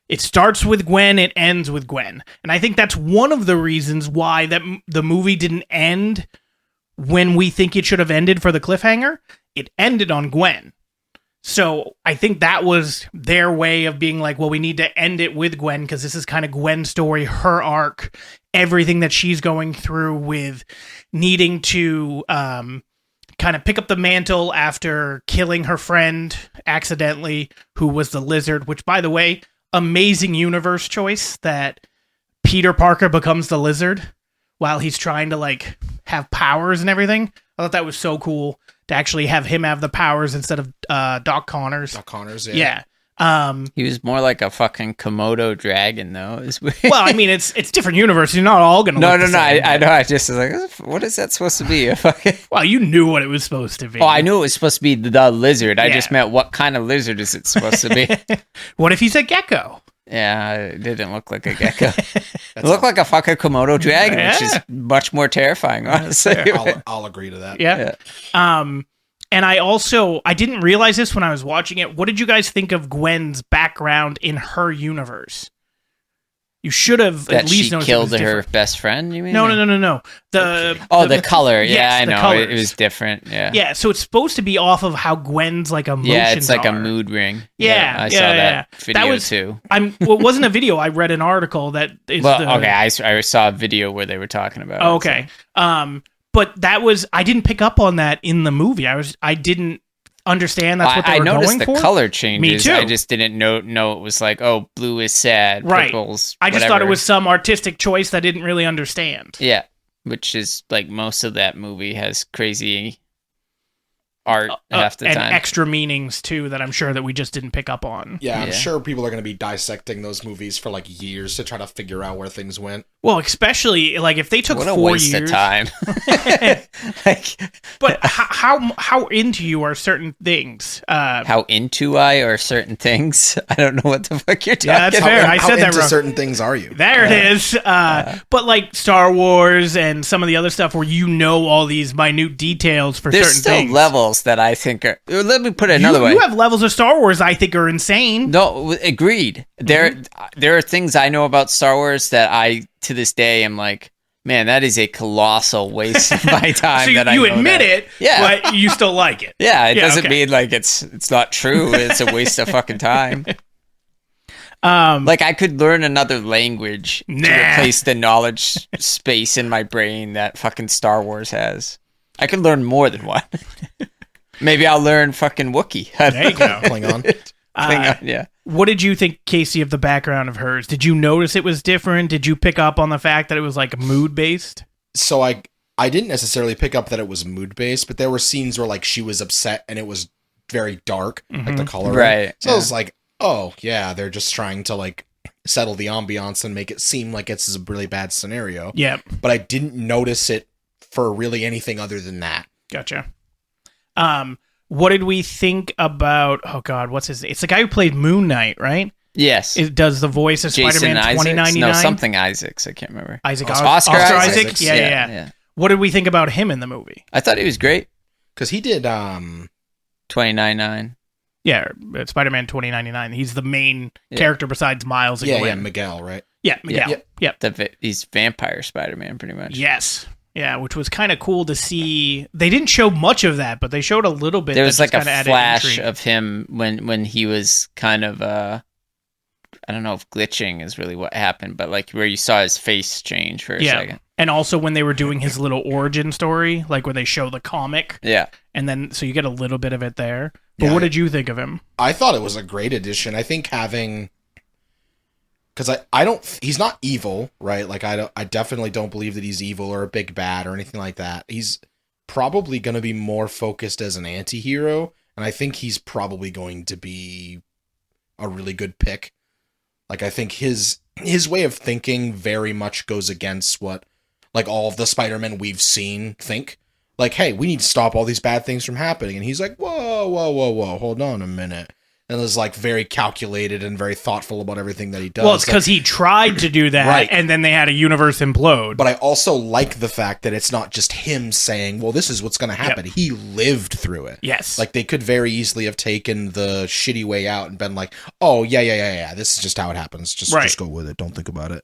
[SPEAKER 1] It starts with Gwen, it ends with Gwen. And I think that's one of the reasons why the movie didn't end when we think it should have ended for the cliffhanger. It ended on Gwen. So I think that was their way of being like, well, we need to end it with Gwen because this is kind of Gwen's story, her arc, everything that she's going through with needing to kind of pick up the mantle after killing her friend accidentally, who was the Lizard, which, by the way, amazing universe choice that Peter Parker becomes the Lizard while he's trying to, like, have powers and everything. I thought that was so cool to actually have him have the powers instead of Doc Connors.
[SPEAKER 3] Doc Connors, yeah.
[SPEAKER 2] He was more like a fucking Komodo dragon, though.
[SPEAKER 1] Well, I mean, it's different universes. You're not all going to
[SPEAKER 2] No, I know. I just was like, what is that supposed to be?
[SPEAKER 1] Well, you knew what it was supposed to be.
[SPEAKER 2] Oh, I knew it was supposed to be the lizard. I just meant what kind of lizard is it supposed to be?
[SPEAKER 1] What if he's a gecko?
[SPEAKER 2] Yeah, it didn't look like a gecko. It looked like a fucking Komodo dragon, which is much more terrifying, honestly.
[SPEAKER 3] I'll agree to that.
[SPEAKER 1] Yeah. And I didn't realize this when I was watching it. What did you guys think of Gwen's background in her universe? You should have
[SPEAKER 2] that
[SPEAKER 1] at least
[SPEAKER 2] she
[SPEAKER 1] noticed
[SPEAKER 2] killed
[SPEAKER 1] it was
[SPEAKER 2] her best friend, you mean?
[SPEAKER 1] No. The
[SPEAKER 2] color.
[SPEAKER 1] Yes,
[SPEAKER 2] yeah, I know.
[SPEAKER 1] Colors.
[SPEAKER 2] It was different. Yeah.
[SPEAKER 1] Yeah, so it's supposed to be off of how Gwen's like emotions
[SPEAKER 2] Yeah, it's like
[SPEAKER 1] are.
[SPEAKER 2] a mood ring.
[SPEAKER 1] Yeah,
[SPEAKER 2] I saw that video too.
[SPEAKER 1] Well, it wasn't a video. I read an article that is
[SPEAKER 2] I saw a video where they were talking about it.
[SPEAKER 1] Okay. So. But I didn't pick up on that in the movie. I didn't understand that's what they were going for.
[SPEAKER 2] I noticed the color changes.
[SPEAKER 1] Me too.
[SPEAKER 2] I just didn't know it was like, oh, blue is sad,
[SPEAKER 1] right.
[SPEAKER 2] purple's
[SPEAKER 1] I just thought it was some artistic choice that I didn't really understand.
[SPEAKER 2] Yeah, which is like most of that movie has crazy art half the
[SPEAKER 1] and
[SPEAKER 2] time.
[SPEAKER 1] extra meanings too that I'm sure that we just didn't pick up on.
[SPEAKER 3] Yeah, I'm
[SPEAKER 2] Yeah.
[SPEAKER 3] sure people are going to be dissecting those movies for like years to try to figure out where things went.
[SPEAKER 1] Well, especially like if they took
[SPEAKER 2] What a
[SPEAKER 1] 4
[SPEAKER 2] waste
[SPEAKER 1] years.
[SPEAKER 2] of time. Like,
[SPEAKER 1] But how into you are certain things?
[SPEAKER 2] how into I or certain things? I don't know what the fuck you're talking
[SPEAKER 1] Yeah, that's
[SPEAKER 2] about.
[SPEAKER 1] fair. I
[SPEAKER 3] How
[SPEAKER 1] said that
[SPEAKER 3] into
[SPEAKER 1] wrong.
[SPEAKER 3] certain things are you?
[SPEAKER 1] There it is. But like Star Wars and some of the other stuff where you know all these minute details for
[SPEAKER 2] There's
[SPEAKER 1] certain
[SPEAKER 2] still
[SPEAKER 1] things.
[SPEAKER 2] levels that I think are. Let me put it another way.
[SPEAKER 1] You have levels of Star Wars I think are insane.
[SPEAKER 2] No, agreed. There are things I know about Star Wars that I, to this day, am like, man, that is a colossal waste of my time.
[SPEAKER 1] So
[SPEAKER 2] that
[SPEAKER 1] you
[SPEAKER 2] I know
[SPEAKER 1] admit
[SPEAKER 2] that.
[SPEAKER 1] it,
[SPEAKER 2] Yeah.
[SPEAKER 1] but you still like it.
[SPEAKER 2] Yeah, it doesn't
[SPEAKER 1] okay.
[SPEAKER 2] mean like it's not true. It's a waste of fucking time.
[SPEAKER 1] Um,
[SPEAKER 2] Like I could learn another language to
[SPEAKER 1] Nah.
[SPEAKER 2] replace the knowledge space in my brain that fucking Star Wars has. I could learn more than one. Maybe I'll learn fucking Wookiee.
[SPEAKER 1] there you go.
[SPEAKER 3] Klingon.
[SPEAKER 2] Yeah.
[SPEAKER 1] What did you think, Casey, of the background of hers? Did you notice it was different? Did you pick up on the fact that it was like mood based?
[SPEAKER 3] So I didn't necessarily pick up that it was mood based, but there were scenes where like she was upset and it was very dark, like the color.
[SPEAKER 2] Right,
[SPEAKER 3] So I
[SPEAKER 2] yeah.
[SPEAKER 3] was like, oh yeah, they're just trying to like settle the ambiance and make it seem like it's a really bad scenario.
[SPEAKER 1] Yep.
[SPEAKER 3] But I didn't notice it for really anything other than that.
[SPEAKER 1] Gotcha. What did we think about? Oh God, what's his name? It's the guy who played Moon Knight, right?
[SPEAKER 2] Yes.
[SPEAKER 1] It does the voice of
[SPEAKER 2] Jason
[SPEAKER 1] Spider-Man
[SPEAKER 2] Isaacs?
[SPEAKER 1] 2099.
[SPEAKER 2] No, something Isaacs. I can't remember.
[SPEAKER 1] Isaac
[SPEAKER 3] Oscar
[SPEAKER 1] Isaac.
[SPEAKER 3] Isaacs.
[SPEAKER 1] Yeah. What did we think about him in the movie?
[SPEAKER 2] I thought he was great.
[SPEAKER 3] Because he did
[SPEAKER 2] 29.9.
[SPEAKER 1] Yeah, Spider-Man 2099. He's the main character besides Miles and
[SPEAKER 3] yeah,
[SPEAKER 1] Gwen.
[SPEAKER 3] Miguel, right?
[SPEAKER 1] Yeah, Miguel.
[SPEAKER 3] Yeah.
[SPEAKER 1] Yep.
[SPEAKER 2] He's Vampire Spider-Man, pretty much.
[SPEAKER 1] Yes. Yeah, which was kind of cool to see. They didn't show much of that, but they showed a little bit.
[SPEAKER 2] There was
[SPEAKER 1] that
[SPEAKER 2] like a
[SPEAKER 1] just kinda added
[SPEAKER 2] flash
[SPEAKER 1] intrigue.
[SPEAKER 2] of him when he was kind of I don't know if glitching is really what happened, but like where you saw his face change for a second.
[SPEAKER 1] And also when they were doing his little origin story, like where they show the comic,
[SPEAKER 2] Yeah.
[SPEAKER 1] and then so you get a little bit of it there. But
[SPEAKER 3] Yeah.
[SPEAKER 1] what did you think of him?
[SPEAKER 3] I thought it was a great addition. I think having, because I don't, he's not evil, right? Like I definitely don't believe that he's evil or a big bad or anything like that. He's probably going to be more focused as an anti-hero, and I think he's probably going to be a really good pick. Like I think his way of thinking very much goes against what like all of the Spider-Men we've seen think. Like, hey, we need to stop all these bad things from happening. And he's like, whoa, hold on a minute. And is like very calculated and very thoughtful about everything that he does.
[SPEAKER 1] Well, it's
[SPEAKER 3] Like,
[SPEAKER 1] because he tried to do that,
[SPEAKER 3] Right.
[SPEAKER 1] and then they had a universe implode.
[SPEAKER 3] but I also like the fact that it's not just him saying, well, this is what's going to happen. He lived through it.
[SPEAKER 1] Yes.
[SPEAKER 3] Like they could very easily have taken the shitty way out and been like, oh, yeah. This is just how it happens. Just go with it. Don't think about it.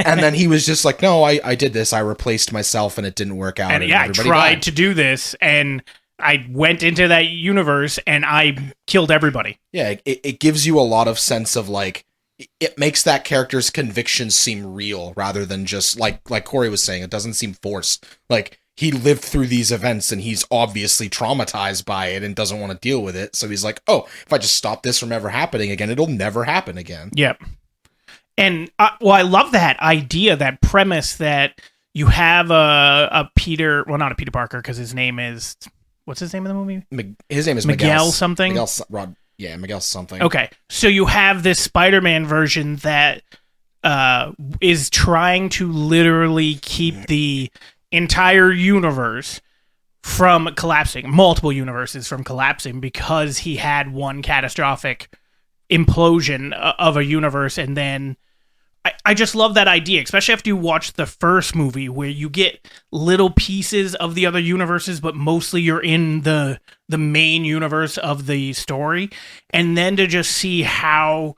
[SPEAKER 3] And then he was just like, no, I did this. I replaced myself and it didn't work out.
[SPEAKER 1] and yeah, I
[SPEAKER 3] everybody
[SPEAKER 1] tried
[SPEAKER 3] died.
[SPEAKER 1] to do this, and I went into that universe, and I killed everybody.
[SPEAKER 3] Yeah, it gives you a lot of sense of like, it makes that character's convictions seem real rather than just like Corey was saying, it doesn't seem forced. Like he lived through these events and he's obviously traumatized by it and doesn't want to deal with it. So he's like, oh, if I just stop this from ever happening again, it'll never happen again.
[SPEAKER 1] Yep. And I love that idea, that premise that you have a Peter, well, not a Peter Parker, because his name is, what's his name in the movie?
[SPEAKER 3] His name is
[SPEAKER 1] Miguel something?
[SPEAKER 3] Miguel something.
[SPEAKER 1] Okay, so you have this Spider-Man version that is trying to literally keep the entire universe from collapsing, multiple universes from collapsing, because he had one catastrophic implosion of a universe. And then I just love that idea, especially after you watch the first movie where you get little pieces of the other universes, but mostly you're in the main universe of the story. And then to just see how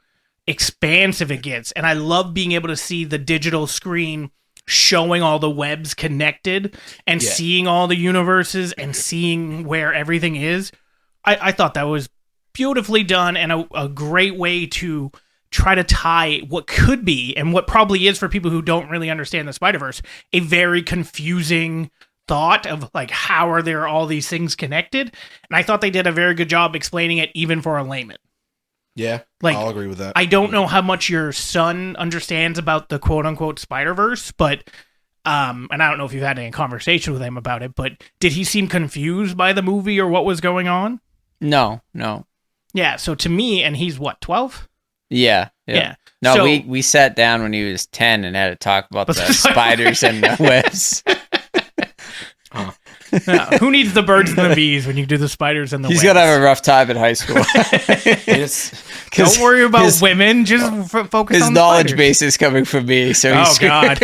[SPEAKER 1] expansive it gets. And I love being able to see the digital screen showing all the webs connected and seeing all the universes and seeing where everything is. I thought that was beautifully done and a great way to try to tie what could be, and what probably is for people who don't really understand the Spider-Verse, a very confusing thought of like, how are there all these things connected? And I thought they did a very good job explaining it even for a layman.
[SPEAKER 3] Yeah,
[SPEAKER 1] Like,
[SPEAKER 3] I'll agree with that.
[SPEAKER 1] I don't know how much your son understands about the quote-unquote Spider-Verse, but And I don't know if you've had any conversation with him about it, but did he seem confused by the movie or what was going on?
[SPEAKER 2] No.
[SPEAKER 1] Yeah, so to me, and he's what, 12?
[SPEAKER 2] Yeah. No,
[SPEAKER 1] So-
[SPEAKER 2] we sat down when he was 10 and had to talk about the spiders and the webs.
[SPEAKER 1] Who needs the birds and the bees when you do the spiders and the
[SPEAKER 2] He's
[SPEAKER 1] webs?
[SPEAKER 2] gonna have a rough time in high school.
[SPEAKER 1] Don't worry about
[SPEAKER 2] his,
[SPEAKER 1] women, just focus
[SPEAKER 2] his
[SPEAKER 1] on the
[SPEAKER 2] knowledge
[SPEAKER 1] spiders.
[SPEAKER 2] base is coming from me. So
[SPEAKER 1] Oh,
[SPEAKER 2] he's
[SPEAKER 1] God.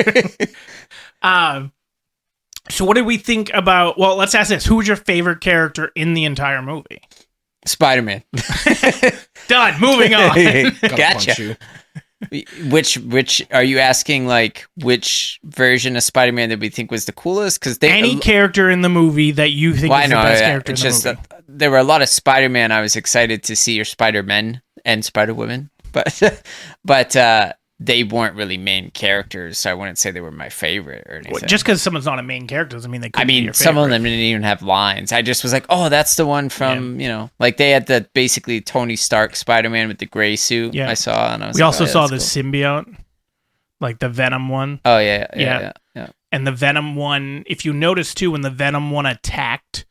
[SPEAKER 1] So what did we think about... Well, let's ask this. Who was your favorite character in the entire movie?
[SPEAKER 2] Spider-Man.
[SPEAKER 1] Done. Moving on.
[SPEAKER 3] Gotta
[SPEAKER 2] Gotcha.
[SPEAKER 3] punch you.
[SPEAKER 2] Which are you asking? Like which version of Spider-Man that we think was the coolest? Because
[SPEAKER 1] Any character in the movie that you think is the best character
[SPEAKER 2] it's
[SPEAKER 1] in the
[SPEAKER 2] just
[SPEAKER 1] movie.
[SPEAKER 2] there were a lot of Spider-Man I was excited to see, or Spider-Men and Spider-Women, but they weren't really main characters, so I wouldn't say they were my favorite or anything.
[SPEAKER 1] Just because someone's not a main character doesn't mean they couldn't be your
[SPEAKER 2] some of
[SPEAKER 1] favorite.
[SPEAKER 2] them didn't even have lines. I just was like, oh, that's the one from, like they had the basically Tony Stark Spider-Man with the gray suit I saw. And I was
[SPEAKER 1] We
[SPEAKER 2] like,
[SPEAKER 1] also
[SPEAKER 2] oh, yeah,
[SPEAKER 1] saw
[SPEAKER 2] that's
[SPEAKER 1] the
[SPEAKER 2] cool.
[SPEAKER 1] symbiote, like the Venom one.
[SPEAKER 2] Oh, yeah.
[SPEAKER 1] And the Venom one, if you notice too, when the Venom one attacked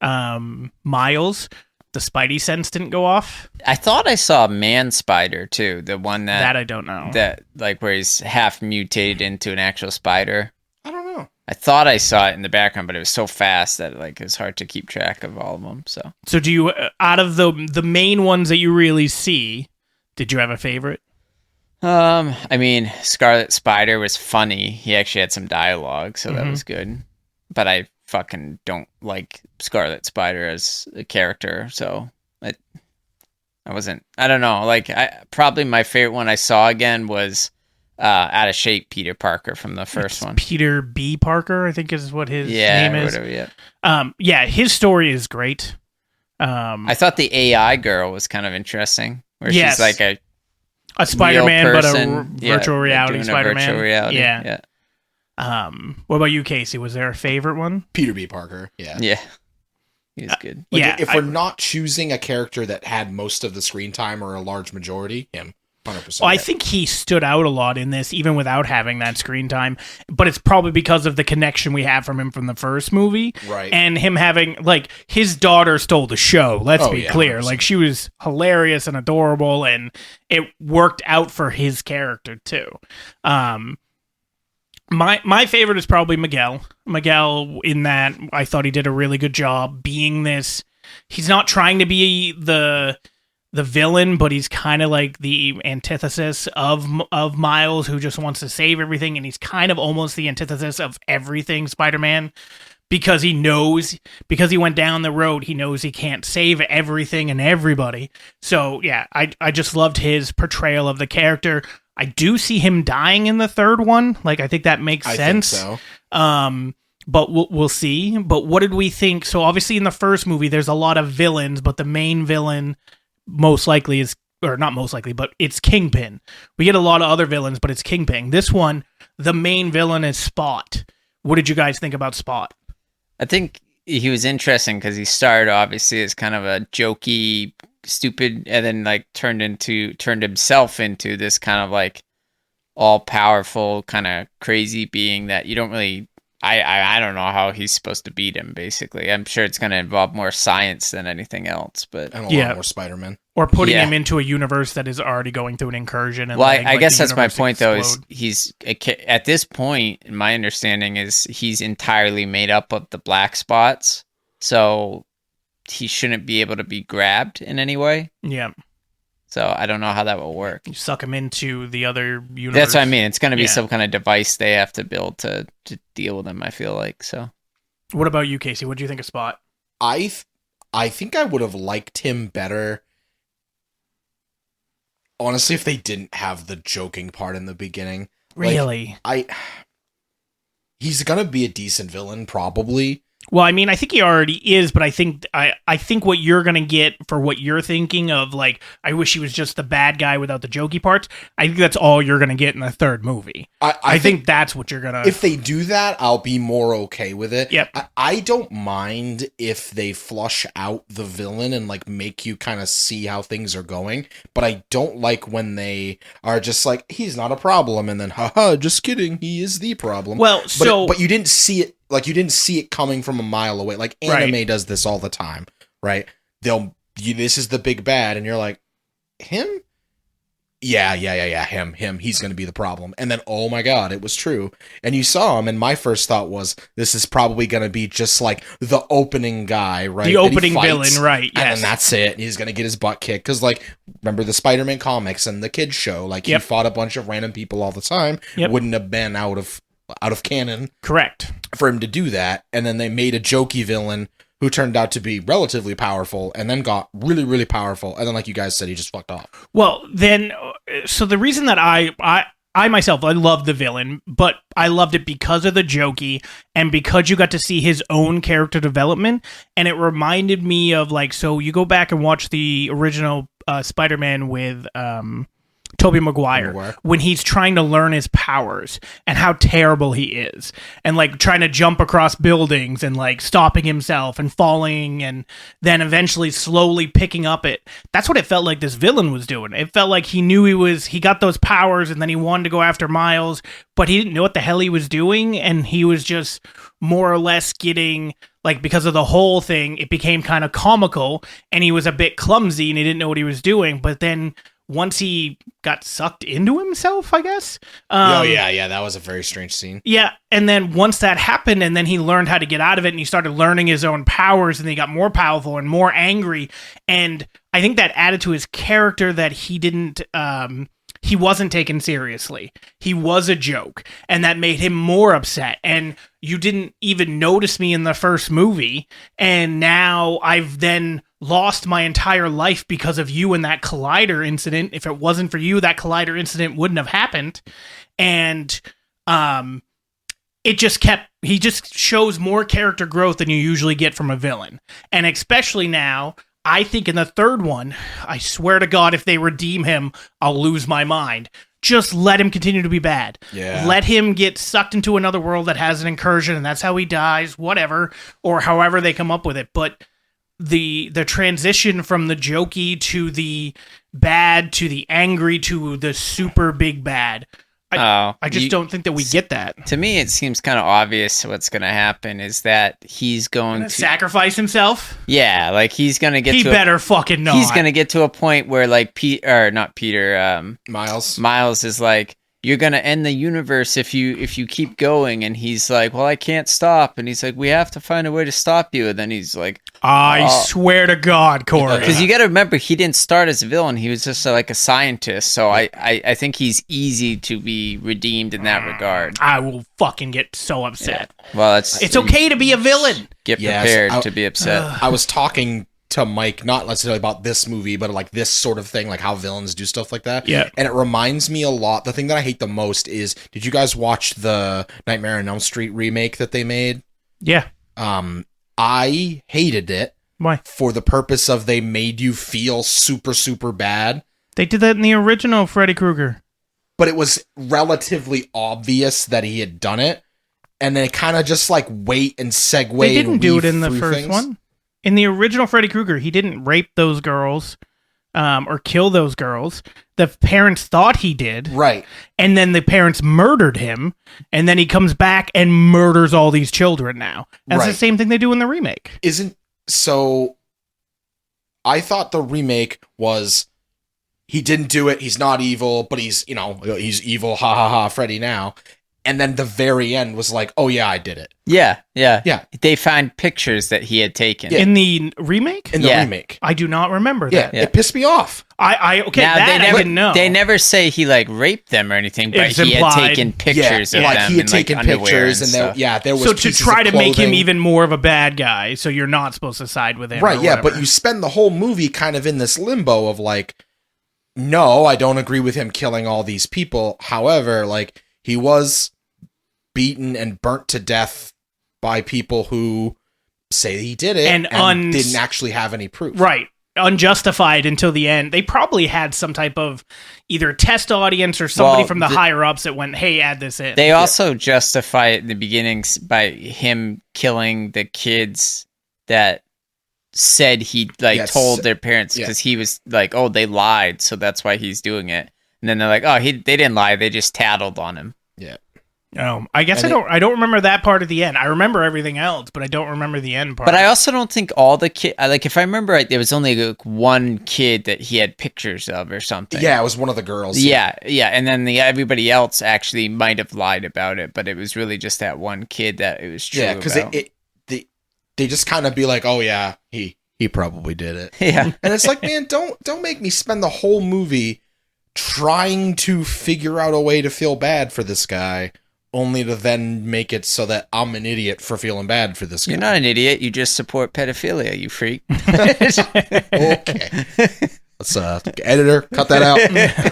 [SPEAKER 1] Miles, the Spidey sense didn't go off.
[SPEAKER 2] I thought I saw Man Spider too, the one
[SPEAKER 1] That I don't know.
[SPEAKER 2] that like where he's half mutated into an actual spider.
[SPEAKER 3] I don't know.
[SPEAKER 2] I thought I saw it in the background, but it was so fast that like it's hard to keep track of all of them.
[SPEAKER 1] So do you, out of the main ones that you really see, did you have a favorite?
[SPEAKER 2] I mean, Scarlet Spider was funny. He actually had some dialogue, so that was good. But I fucking don't like Scarlet Spider as a character, so I don't know. Like, probably my favorite one I saw again was Out of Shape Peter Parker from the first one.
[SPEAKER 1] Peter B. Parker, I think is what his name is.
[SPEAKER 2] Whatever, yeah.
[SPEAKER 1] Yeah, his story is great.
[SPEAKER 2] I thought the AI girl was kind of interesting, where
[SPEAKER 1] Yes.
[SPEAKER 2] she's like a
[SPEAKER 1] Spider-Man,
[SPEAKER 2] real
[SPEAKER 1] but a
[SPEAKER 2] person,
[SPEAKER 1] virtual reality
[SPEAKER 2] doing a
[SPEAKER 1] Spider-Man.
[SPEAKER 2] virtual reality,
[SPEAKER 1] Yeah. What about you, Casey? Was there a favorite one?
[SPEAKER 3] Peter B. Parker. Yeah.
[SPEAKER 2] Yeah. He was good.
[SPEAKER 3] Like,
[SPEAKER 1] Yeah,
[SPEAKER 3] if we're not choosing a character that had most of the screen time or a large majority, him. 100%.
[SPEAKER 1] Well, I think he stood out a lot in this, even without having that screen time. But it's probably because of the connection we have from him from the first movie,
[SPEAKER 3] Right.
[SPEAKER 1] And him having like his daughter stole the show. Let's be
[SPEAKER 3] yeah,
[SPEAKER 1] clear,
[SPEAKER 3] 100%.
[SPEAKER 1] like she was hilarious and adorable, and it worked out for his character too. My favorite is probably Miguel. Miguel, in that I thought he did a really good job being this. He's not trying to be the villain, but he's kind of like the antithesis of Miles, who just wants to save everything, and he's kind of almost the antithesis of everything Spider-Man, because he knows, because he went down the road, he knows he can't save everything and everybody. So yeah, I just loved his portrayal of the character. I do see him dying in the third one. Like, I think that makes sense.
[SPEAKER 3] I think so.
[SPEAKER 1] But we'll see. But what did we think? So obviously in the first movie, there's a lot of villains, but the main villain most likely is, or not most likely, but it's Kingpin. We get a lot of other villains, but it's Kingpin. This one, the main villain is Spot. What did you guys think about Spot?
[SPEAKER 2] I think he was interesting because he started obviously as kind of a jokey, stupid, and then like turned himself into this kind of like all powerful, kind of crazy being that you don't really. I don't know how he's supposed to beat him. Basically, I'm sure it's going to involve more science than anything else. But
[SPEAKER 3] And a lot more Spider-Man.
[SPEAKER 1] Or putting
[SPEAKER 2] Yeah.
[SPEAKER 1] him into a universe that is already going through an incursion. And
[SPEAKER 2] well,
[SPEAKER 1] letting,
[SPEAKER 2] I guess
[SPEAKER 1] the
[SPEAKER 2] that's my
[SPEAKER 1] universe
[SPEAKER 2] point, though.
[SPEAKER 1] explode.
[SPEAKER 2] Is he's at this point, my understanding is he's entirely made up of the black spots, so he shouldn't be able to be grabbed in any way.
[SPEAKER 1] Yeah.
[SPEAKER 2] So I don't know how that will work.
[SPEAKER 1] You suck him into the other universe.
[SPEAKER 2] That's what I mean. It's going to be
[SPEAKER 1] Yeah.
[SPEAKER 2] some kind of device they have to build to deal with them, I feel like. So
[SPEAKER 1] What about you, Casey? What do you think of Spot?
[SPEAKER 3] I think I would have liked him better, honestly, if they didn't have the joking part in the beginning. Like,
[SPEAKER 1] Really?
[SPEAKER 3] he's gonna be a decent villain, probably.
[SPEAKER 1] Well, I mean, I think he already is, but I think what you're gonna get for what you're thinking of, like, I wish he was just the bad guy without the jokey parts. I think that's all you're gonna get in the third movie. I think that's what you're gonna.
[SPEAKER 3] If they do that, I'll be more okay with it.
[SPEAKER 1] Yep.
[SPEAKER 3] I don't mind if they flush out the villain and like make you kind of see how things are going, but I don't like when they are just like, he's not a problem, and then haha, just kidding, he is the problem.
[SPEAKER 1] Well,
[SPEAKER 3] but you didn't see it. Like, you didn't see it coming from a mile away. Like, anime does this all the time, right? This is the big bad, and you're like, him? Yeah, him. He's going to be the problem. And then, oh my god, it was true. And you saw him, and my first thought was, this is probably going to be just like the opening guy, right?
[SPEAKER 1] The opening villain, right, yes.
[SPEAKER 3] And then that's it. He's going to get his butt kicked. Because, like, remember the Spider-Man comics and the kids show? Like, he fought a bunch of random people all the time. Wouldn't have been out of canon.
[SPEAKER 1] Correct.
[SPEAKER 3] For him to do that, and then they made a jokey villain who turned out to be relatively powerful, and then got really, really powerful, and then, like you guys said, he just fucked off.
[SPEAKER 1] Well, then, so the reason that I myself, I loved the villain, but I loved it because of the jokey, and because you got to see his own character development, and it reminded me of, like, so you go back and watch the original Spider-Man with Tobey Maguire, when he's trying to learn his powers and how terrible he is, and like trying to jump across buildings and like stopping himself and falling, and then eventually slowly picking up it. That's what it felt like this villain was doing. It felt like he knew he got those powers, and then he wanted to go after Miles, but he didn't know what the hell he was doing, and he was just more or less getting, like, because of the whole thing, it became kind of comical, and he was a bit clumsy and he didn't know what he was doing. But then once he got sucked into himself, I guess.
[SPEAKER 3] That was a very strange scene.
[SPEAKER 1] Yeah, and then once that happened, and then he learned how to get out of it, and he started learning his own powers, and he got more powerful and more angry. And I think that added to his character that he didn't, he wasn't taken seriously. He was a joke, and that made him more upset. And you didn't even notice me in the first movie, and now I've then lost my entire life because of you and that collider incident. If it wasn't for you, that collider incident wouldn't have happened. And he just shows more character growth than you usually get from a villain. And especially now, I think in the third one, I swear to God, if they redeem him, I'll lose my mind. Just let him continue to be bad.
[SPEAKER 3] Yeah.
[SPEAKER 1] Let him get sucked into another world that has an incursion, and that's how he dies, whatever, or however they come up with it. But the transition from the jokey to the bad to the angry to the super big bad, I just don't think that we get that.
[SPEAKER 2] To me, it seems kind of obvious what's going to happen is that he's going to
[SPEAKER 1] sacrifice himself.
[SPEAKER 2] Yeah, like he's going to get.
[SPEAKER 1] He better fucking not.
[SPEAKER 2] He's going to get to a point where, like, Miles is like, you're going to end the universe if you keep going, and he's like, well, I can't stop, and he's like, we have to find a way to stop you, and then he's like,
[SPEAKER 1] I swear to God, Corey.
[SPEAKER 2] Because you got to remember, he didn't start as a villain. He was just like a scientist. So I think he's easy to be redeemed in that regard.
[SPEAKER 1] I will fucking get so upset.
[SPEAKER 2] Yeah. Well,
[SPEAKER 1] it's okay to be a villain.
[SPEAKER 2] Get prepared to be upset.
[SPEAKER 3] I was talking to Mike, not necessarily about this movie, but like this sort of thing, like how villains do stuff like that.
[SPEAKER 1] Yeah.
[SPEAKER 3] And it reminds me a lot. The thing that I hate the most is, did you guys watch the Nightmare on Elm Street remake that they made?
[SPEAKER 1] Yeah.
[SPEAKER 3] I hated it.
[SPEAKER 1] Why?
[SPEAKER 3] For the purpose of they made you feel super, super bad.
[SPEAKER 1] They did that in the original Freddy Krueger.
[SPEAKER 3] But it was relatively obvious that he had done it. And then it kind of just like wait and segue.
[SPEAKER 1] They didn't do it in the first
[SPEAKER 3] things.
[SPEAKER 1] one. In the original Freddy Krueger, he didn't rape those girls or kill those girls. The parents thought he did.
[SPEAKER 3] Right.
[SPEAKER 1] And then the parents murdered him. And then he comes back and murders all these children now. That's the same thing they do in the remake.
[SPEAKER 3] So I thought the remake was, he didn't do it, he's not evil, but he's evil, ha ha ha, Freddy now. And then the very end was like, oh yeah, I did it.
[SPEAKER 2] Yeah.
[SPEAKER 3] They
[SPEAKER 2] find pictures that he had taken.
[SPEAKER 1] Yeah. In the remake?
[SPEAKER 3] In the remake.
[SPEAKER 1] I do not remember that.
[SPEAKER 3] Yeah, it pissed me off.
[SPEAKER 1] I didn't know.
[SPEAKER 2] They never say he like raped them or anything, but
[SPEAKER 1] it's
[SPEAKER 2] he
[SPEAKER 1] implied.
[SPEAKER 2] had taken pictures of them.
[SPEAKER 3] He had taken pictures, and there was
[SPEAKER 1] so to try to make him
[SPEAKER 3] clothing.
[SPEAKER 1] even more of a bad guy, so you're not supposed to side with him.
[SPEAKER 3] Right, yeah,
[SPEAKER 1] whatever.
[SPEAKER 3] but you spend the whole movie kind of in this limbo of like, no, I don't agree with him killing all these people. However, like, he was beaten and burnt to death by people who say he did it
[SPEAKER 1] And
[SPEAKER 3] didn't actually have any proof.
[SPEAKER 1] Right. Unjustified until the end. They probably had some type of either test audience or somebody from the higher ups that went, hey, add this in.
[SPEAKER 2] They also justify it in the beginning by him killing the kids that said he told their parents because he was like, oh, they lied, so that's why he's doing it. And then they're like, oh, they didn't lie, they just tattled on him.
[SPEAKER 3] Yeah.
[SPEAKER 1] Oh, I guess I don't remember that part at the end. I remember everything else, but I don't remember the end part.
[SPEAKER 2] But I also don't think all the kids, like if I remember right, there was only like one kid that he had pictures of or something.
[SPEAKER 3] Yeah, it was one of the girls.
[SPEAKER 2] Yeah. And then everybody else actually might have lied about it, but it was really just that one kid that it was true. Yeah, because
[SPEAKER 3] they just kind of be like, oh yeah, he probably did it.
[SPEAKER 2] Yeah.
[SPEAKER 3] And it's like, man, don't make me spend the whole movie trying to figure out a way to feel bad for this guy, only to then make it so that I'm an idiot for feeling bad for this guy.
[SPEAKER 2] You're not an idiot. You just support pedophilia, you freak.
[SPEAKER 3] Okay. Let's editor, cut that out.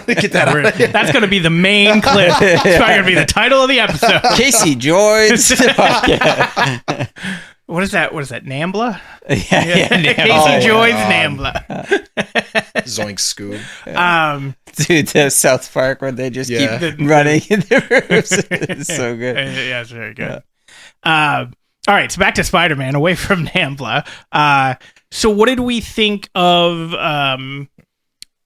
[SPEAKER 3] Get that out.
[SPEAKER 1] That's going to be the main clip. It's probably going to be the title of the episode.
[SPEAKER 2] Casey joins.
[SPEAKER 1] What is that? Nambla?
[SPEAKER 2] Yeah,
[SPEAKER 1] Casey joins Nambla.
[SPEAKER 3] Zoink Scoob.
[SPEAKER 2] Dude, the South Park where they just keep running in the rooms. It's so good.
[SPEAKER 1] Yeah, it's very good. All right, so back to Spider-Man, away from Nambla. So what did we think of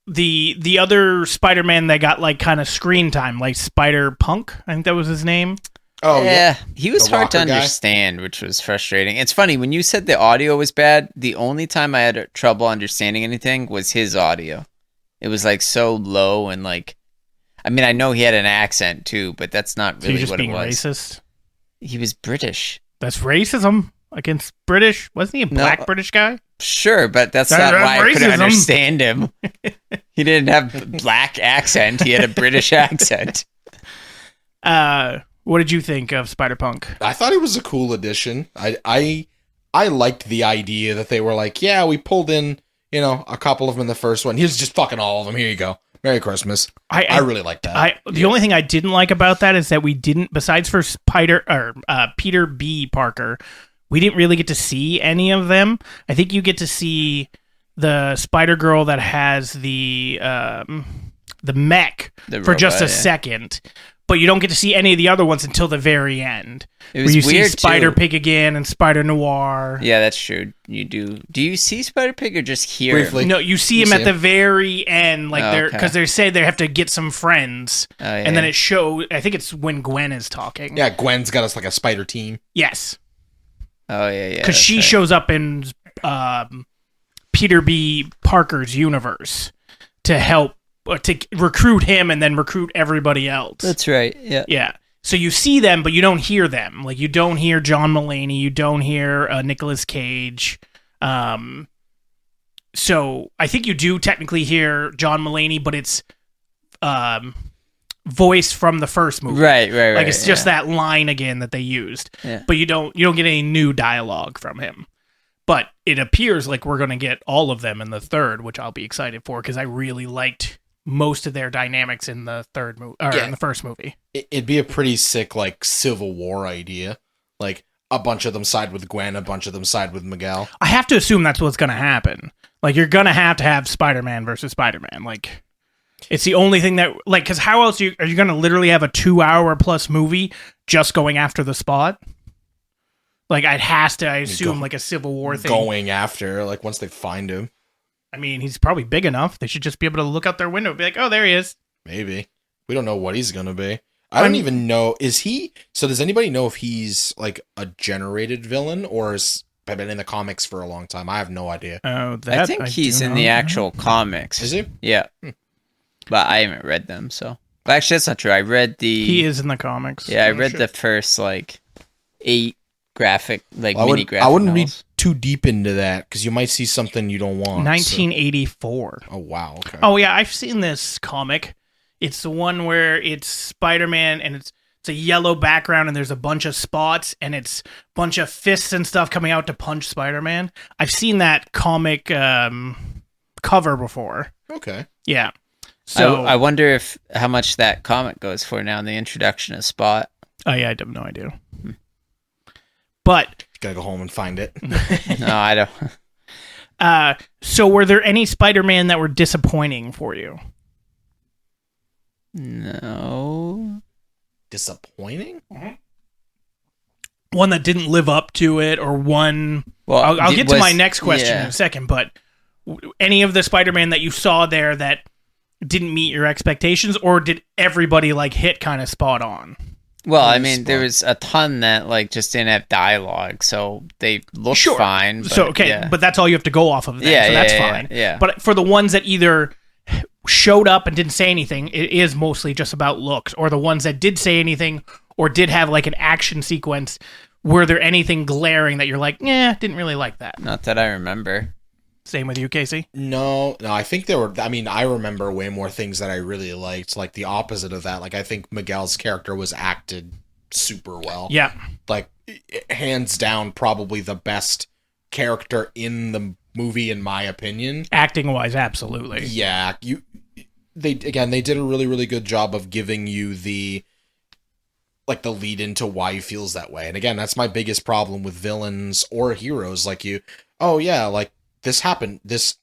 [SPEAKER 1] the other Spider-Man that got like kind of screen time, like Spider-Punk? I think that was his name.
[SPEAKER 3] Oh yeah,
[SPEAKER 2] he was hard to understand, which was frustrating. It's funny when you said the audio was bad. The only time I had trouble understanding anything was his audio. It was like so low and like, I mean, I know he had an accent too, but that's not really what it was.
[SPEAKER 1] Racist? He
[SPEAKER 2] was British.
[SPEAKER 1] That's racism against British. Wasn't he a black British guy?
[SPEAKER 2] Sure, but that's not why I couldn't understand him. He didn't have a black accent. He had a British accent.
[SPEAKER 1] What did you think of Spider-Punk?
[SPEAKER 3] I thought he was a cool addition. I liked the idea that they were like, yeah, we pulled in, a couple of them in the first one. Here's just fucking all of them. Here you go. Merry Christmas. I really like that.
[SPEAKER 1] The only thing I didn't like about that is that we didn't, besides for Peter B. Parker, we didn't really get to see any of them. I think you get to see the Spider-Girl that has the mech for just a second. But you don't get to see any of the other ones until the very end.
[SPEAKER 2] It was
[SPEAKER 1] where you
[SPEAKER 2] weird
[SPEAKER 1] see Spider-Pig again and Spider-Noir.
[SPEAKER 2] Yeah, that's true. You do. Do you see Spider-Pig or just hear
[SPEAKER 3] briefly?
[SPEAKER 2] Him?
[SPEAKER 1] No, you see him at the very end, like because they say they have to get some friends, and then it shows. I think it's when Gwen is talking.
[SPEAKER 3] Yeah, Gwen's got us like a spider team.
[SPEAKER 1] Yes.
[SPEAKER 2] Oh yeah.
[SPEAKER 1] Because she shows up in Peter B. Parker's universe to help. To recruit him and then recruit everybody else.
[SPEAKER 2] That's right. Yeah.
[SPEAKER 1] Yeah. So you see them, but you don't hear them. Like you don't hear John Mulaney. You don't hear Nicolas Cage. So I think you do technically hear John Mulaney, but it's voice from the first movie.
[SPEAKER 2] Right.
[SPEAKER 1] Like it's just that line again that they used.
[SPEAKER 2] Yeah.
[SPEAKER 1] But you don't get any new dialogue from him. But it appears like we're going to get all of them in the third, which I'll be excited for because I really liked most of their dynamics in the third movie in the first movie.
[SPEAKER 3] It'd be a pretty sick like Civil War idea. Like a bunch of them side with Gwen, a bunch of them side with Miguel.
[SPEAKER 1] I have to assume that's what's going to happen. Like you're going to have Spider-Man versus Spider-Man. Like it's the only thing that like cuz how else are you going to literally have a 2-hour plus movie just going after the Spot? Like I assume like a Civil War thing.
[SPEAKER 3] Going after like once they find him.
[SPEAKER 1] I mean, he's probably big enough. They should just be able to look out their window and be like, oh, there he is.
[SPEAKER 3] Maybe. We don't know what he's going to be. I don't even know. Is he... So does anybody know if he's like a generated villain or has been in the comics for a long time? I have no idea.
[SPEAKER 1] Oh,
[SPEAKER 2] I think he's in the actual comics.
[SPEAKER 3] Is he?
[SPEAKER 2] Yeah. But I haven't read them, so... Well, actually, that's not true. I read the...
[SPEAKER 1] He is in the comics.
[SPEAKER 2] Yeah, I read the first, 8 graphic, mini graphic
[SPEAKER 3] I wouldn't
[SPEAKER 2] novels.
[SPEAKER 3] read too deep into that because you might see something you don't want.
[SPEAKER 1] 1984.
[SPEAKER 3] So. Oh, wow. Okay.
[SPEAKER 1] Oh, yeah. I've seen this comic. It's the one where it's Spider-Man and it's a yellow background and there's a bunch of spots and it's a bunch of fists and stuff coming out to punch Spider-Man. I've seen that comic cover before.
[SPEAKER 3] Okay.
[SPEAKER 1] Yeah. So
[SPEAKER 2] I wonder how much that comic goes for now in the introduction of Spot.
[SPEAKER 1] Oh, yeah. I have no idea. But
[SPEAKER 3] Gotta go home and find it.
[SPEAKER 2] No, I don't.
[SPEAKER 1] So were there any Spider-Man that were disappointing for you?
[SPEAKER 2] No.
[SPEAKER 3] Disappointing?
[SPEAKER 1] One that didn't live up to it, or one...
[SPEAKER 2] Well,
[SPEAKER 1] I'll get to my next question in a second, but any of the Spider-Man that you saw there that didn't meet your expectations, or did everybody like hit kind of spot on?
[SPEAKER 2] Well, I mean, there was a ton that like just didn't have dialogue, so they looked fine. But,
[SPEAKER 1] but that's all you have to go off of. Then, so that's fine.
[SPEAKER 2] Yeah.
[SPEAKER 1] But for the ones that either showed up and didn't say anything, it is mostly just about looks. Or the ones that did say anything or did have like an action sequence, were there anything glaring that you're like, didn't really like that?
[SPEAKER 2] Not that I remember.
[SPEAKER 1] Same with you, Casey?
[SPEAKER 3] No, I think there were, I mean, I remember way more things that I really liked, like the opposite of that. Like, I think Miguel's character was acted super well.
[SPEAKER 1] Yeah.
[SPEAKER 3] Like, hands down, probably the best character in the movie, in my opinion.
[SPEAKER 1] Acting-wise, absolutely.
[SPEAKER 3] Yeah. They did a really, really good job of giving you the lead into why he feels that way. And again, that's my biggest problem with villains or heroes. Like this happened, this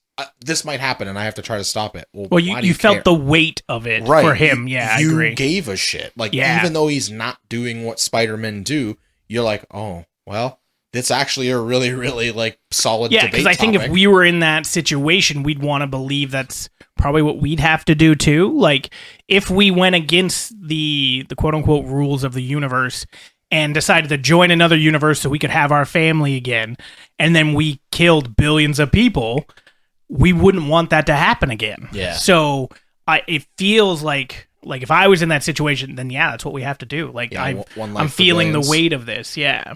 [SPEAKER 3] might happen, and I have to try to stop it. Well,
[SPEAKER 1] you felt the weight of it for him. Yeah, I agree.
[SPEAKER 3] You gave a shit. Even though he's not doing what Spider-Men do, you're like, oh, well, that's actually a really, really solid debate. Yeah, because
[SPEAKER 1] I think if we were in that situation, we'd want to believe that's probably what we'd have to do too. Like, if we went against the quote-unquote rules of the universe and decided to join another universe so we could have our family again, and then we killed billions of people, we wouldn't want that to happen again.
[SPEAKER 3] Yeah.
[SPEAKER 1] So it feels like if I was in that situation, then that's what we have to do. I'm feeling the weight of this. Yeah.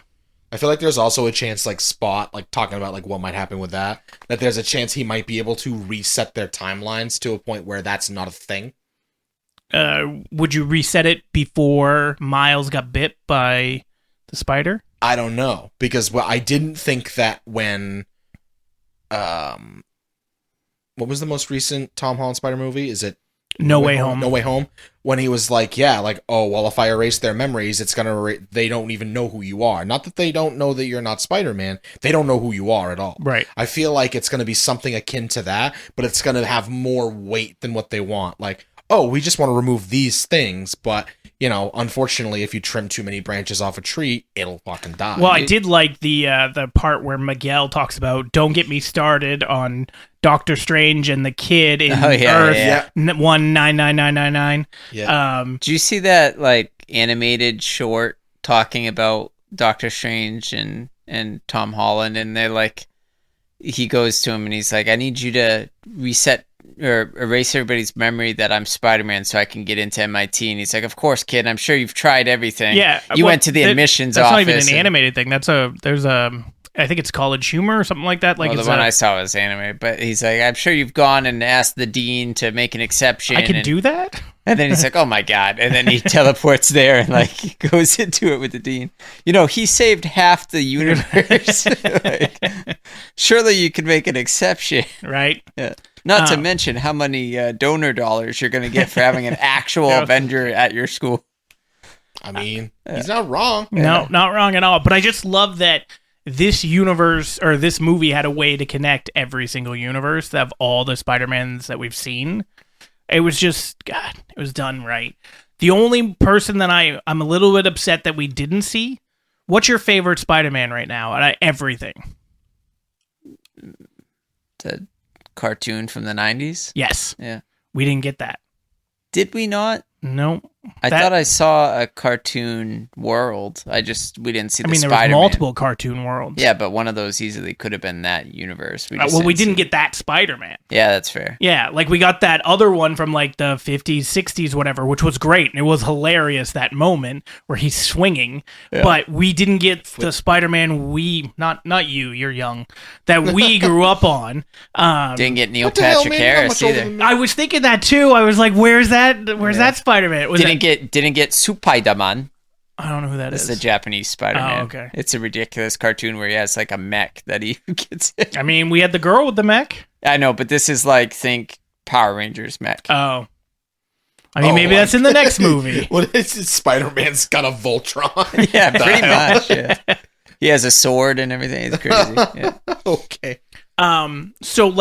[SPEAKER 3] I feel like there's also a chance, Spot, talking about what might happen with that there's a chance he might be able to reset their timelines to a point where that's not a thing.
[SPEAKER 1] Would you reset it before Miles got bit by the spider?
[SPEAKER 3] I don't know, because I didn't think that when what was the most recent Tom Holland Spider movie? Is it
[SPEAKER 1] No Way Home?
[SPEAKER 3] No Way Home. When he was if I erase their memories, it's gonna they don't even know who you are. Not that they don't know that you're not Spider-Man. They don't know who you are at all.
[SPEAKER 1] Right.
[SPEAKER 3] I feel like it's gonna be something akin to that, but it's gonna have more weight than what they want. We just want to remove these things, but unfortunately, if you trim too many branches off a tree, it'll fucking die.
[SPEAKER 1] Well, I did like the part where Miguel talks about, don't get me started on Doctor Strange and the kid in Earth 199999.
[SPEAKER 3] Yeah.
[SPEAKER 2] Do you see that animated short talking about Doctor Strange and Tom Holland, and they're he goes to him and he's like, I need you to reset or erase everybody's memory that I'm Spider-Man so I can get into MIT. And he's like, of course, kid, I'm sure you've tried everything.
[SPEAKER 1] Yeah.
[SPEAKER 2] You went to the admissions office.
[SPEAKER 1] That's not even an animated thing. There's I think it's College Humor or something like that.
[SPEAKER 2] The one I saw was anime, but he's like, I'm sure you've gone and asked the dean to make an exception.
[SPEAKER 1] I can do that?
[SPEAKER 2] And then he's like, oh my God. And then he teleports there and goes into it with the dean. He saved half the universe. Surely you could make an exception.
[SPEAKER 1] Right.
[SPEAKER 2] Yeah. Not to mention how many donor dollars you're going to get for having an actual Avenger at your school.
[SPEAKER 3] I mean, he's not wrong.
[SPEAKER 1] No, not wrong at all. But I just love that this universe, or this movie, had a way to connect every single universe of all the Spider-Mans that we've seen. It was just, God, it was done right. The only person that I'm a little bit upset that we didn't see, what's your favorite Spider-Man right now out of everything?
[SPEAKER 2] The cartoon from the 90s?
[SPEAKER 1] Yes.
[SPEAKER 2] Yeah.
[SPEAKER 1] We didn't get that.
[SPEAKER 2] Did we not?
[SPEAKER 1] No.
[SPEAKER 2] I thought I saw a cartoon world. We didn't see the Spider-Man.
[SPEAKER 1] There was multiple cartoon worlds.
[SPEAKER 2] Yeah, but one of those easily could have been that universe.
[SPEAKER 1] We didn't get that Spider-Man.
[SPEAKER 2] Yeah, that's fair.
[SPEAKER 1] Yeah, we got that other one from the 50s, 60s, whatever, which was great. And it was hilarious, that moment where he's swinging. Yeah. But we didn't get the Spider-Man not you, you're young, that we grew up on.
[SPEAKER 2] Didn't get Neil Patrick Harris either.
[SPEAKER 1] I was thinking that too. I was like, where's that Spider-Man?
[SPEAKER 2] Didn't get Supaidaman.
[SPEAKER 1] I don't know who that is.
[SPEAKER 2] It's the Japanese Spider-Man.
[SPEAKER 1] Oh, okay.
[SPEAKER 2] It's a ridiculous cartoon where he has a mech that he gets in.
[SPEAKER 1] I mean, we had the girl with the mech.
[SPEAKER 2] I know, but this is think Power Rangers mech.
[SPEAKER 1] Oh. I mean, maybe that's in the next movie.
[SPEAKER 3] What is it? Spider-Man's got a Voltron?
[SPEAKER 2] Yeah, pretty much. Yeah. He has a sword and everything. It's crazy. Yeah.
[SPEAKER 3] Okay.
[SPEAKER 1] So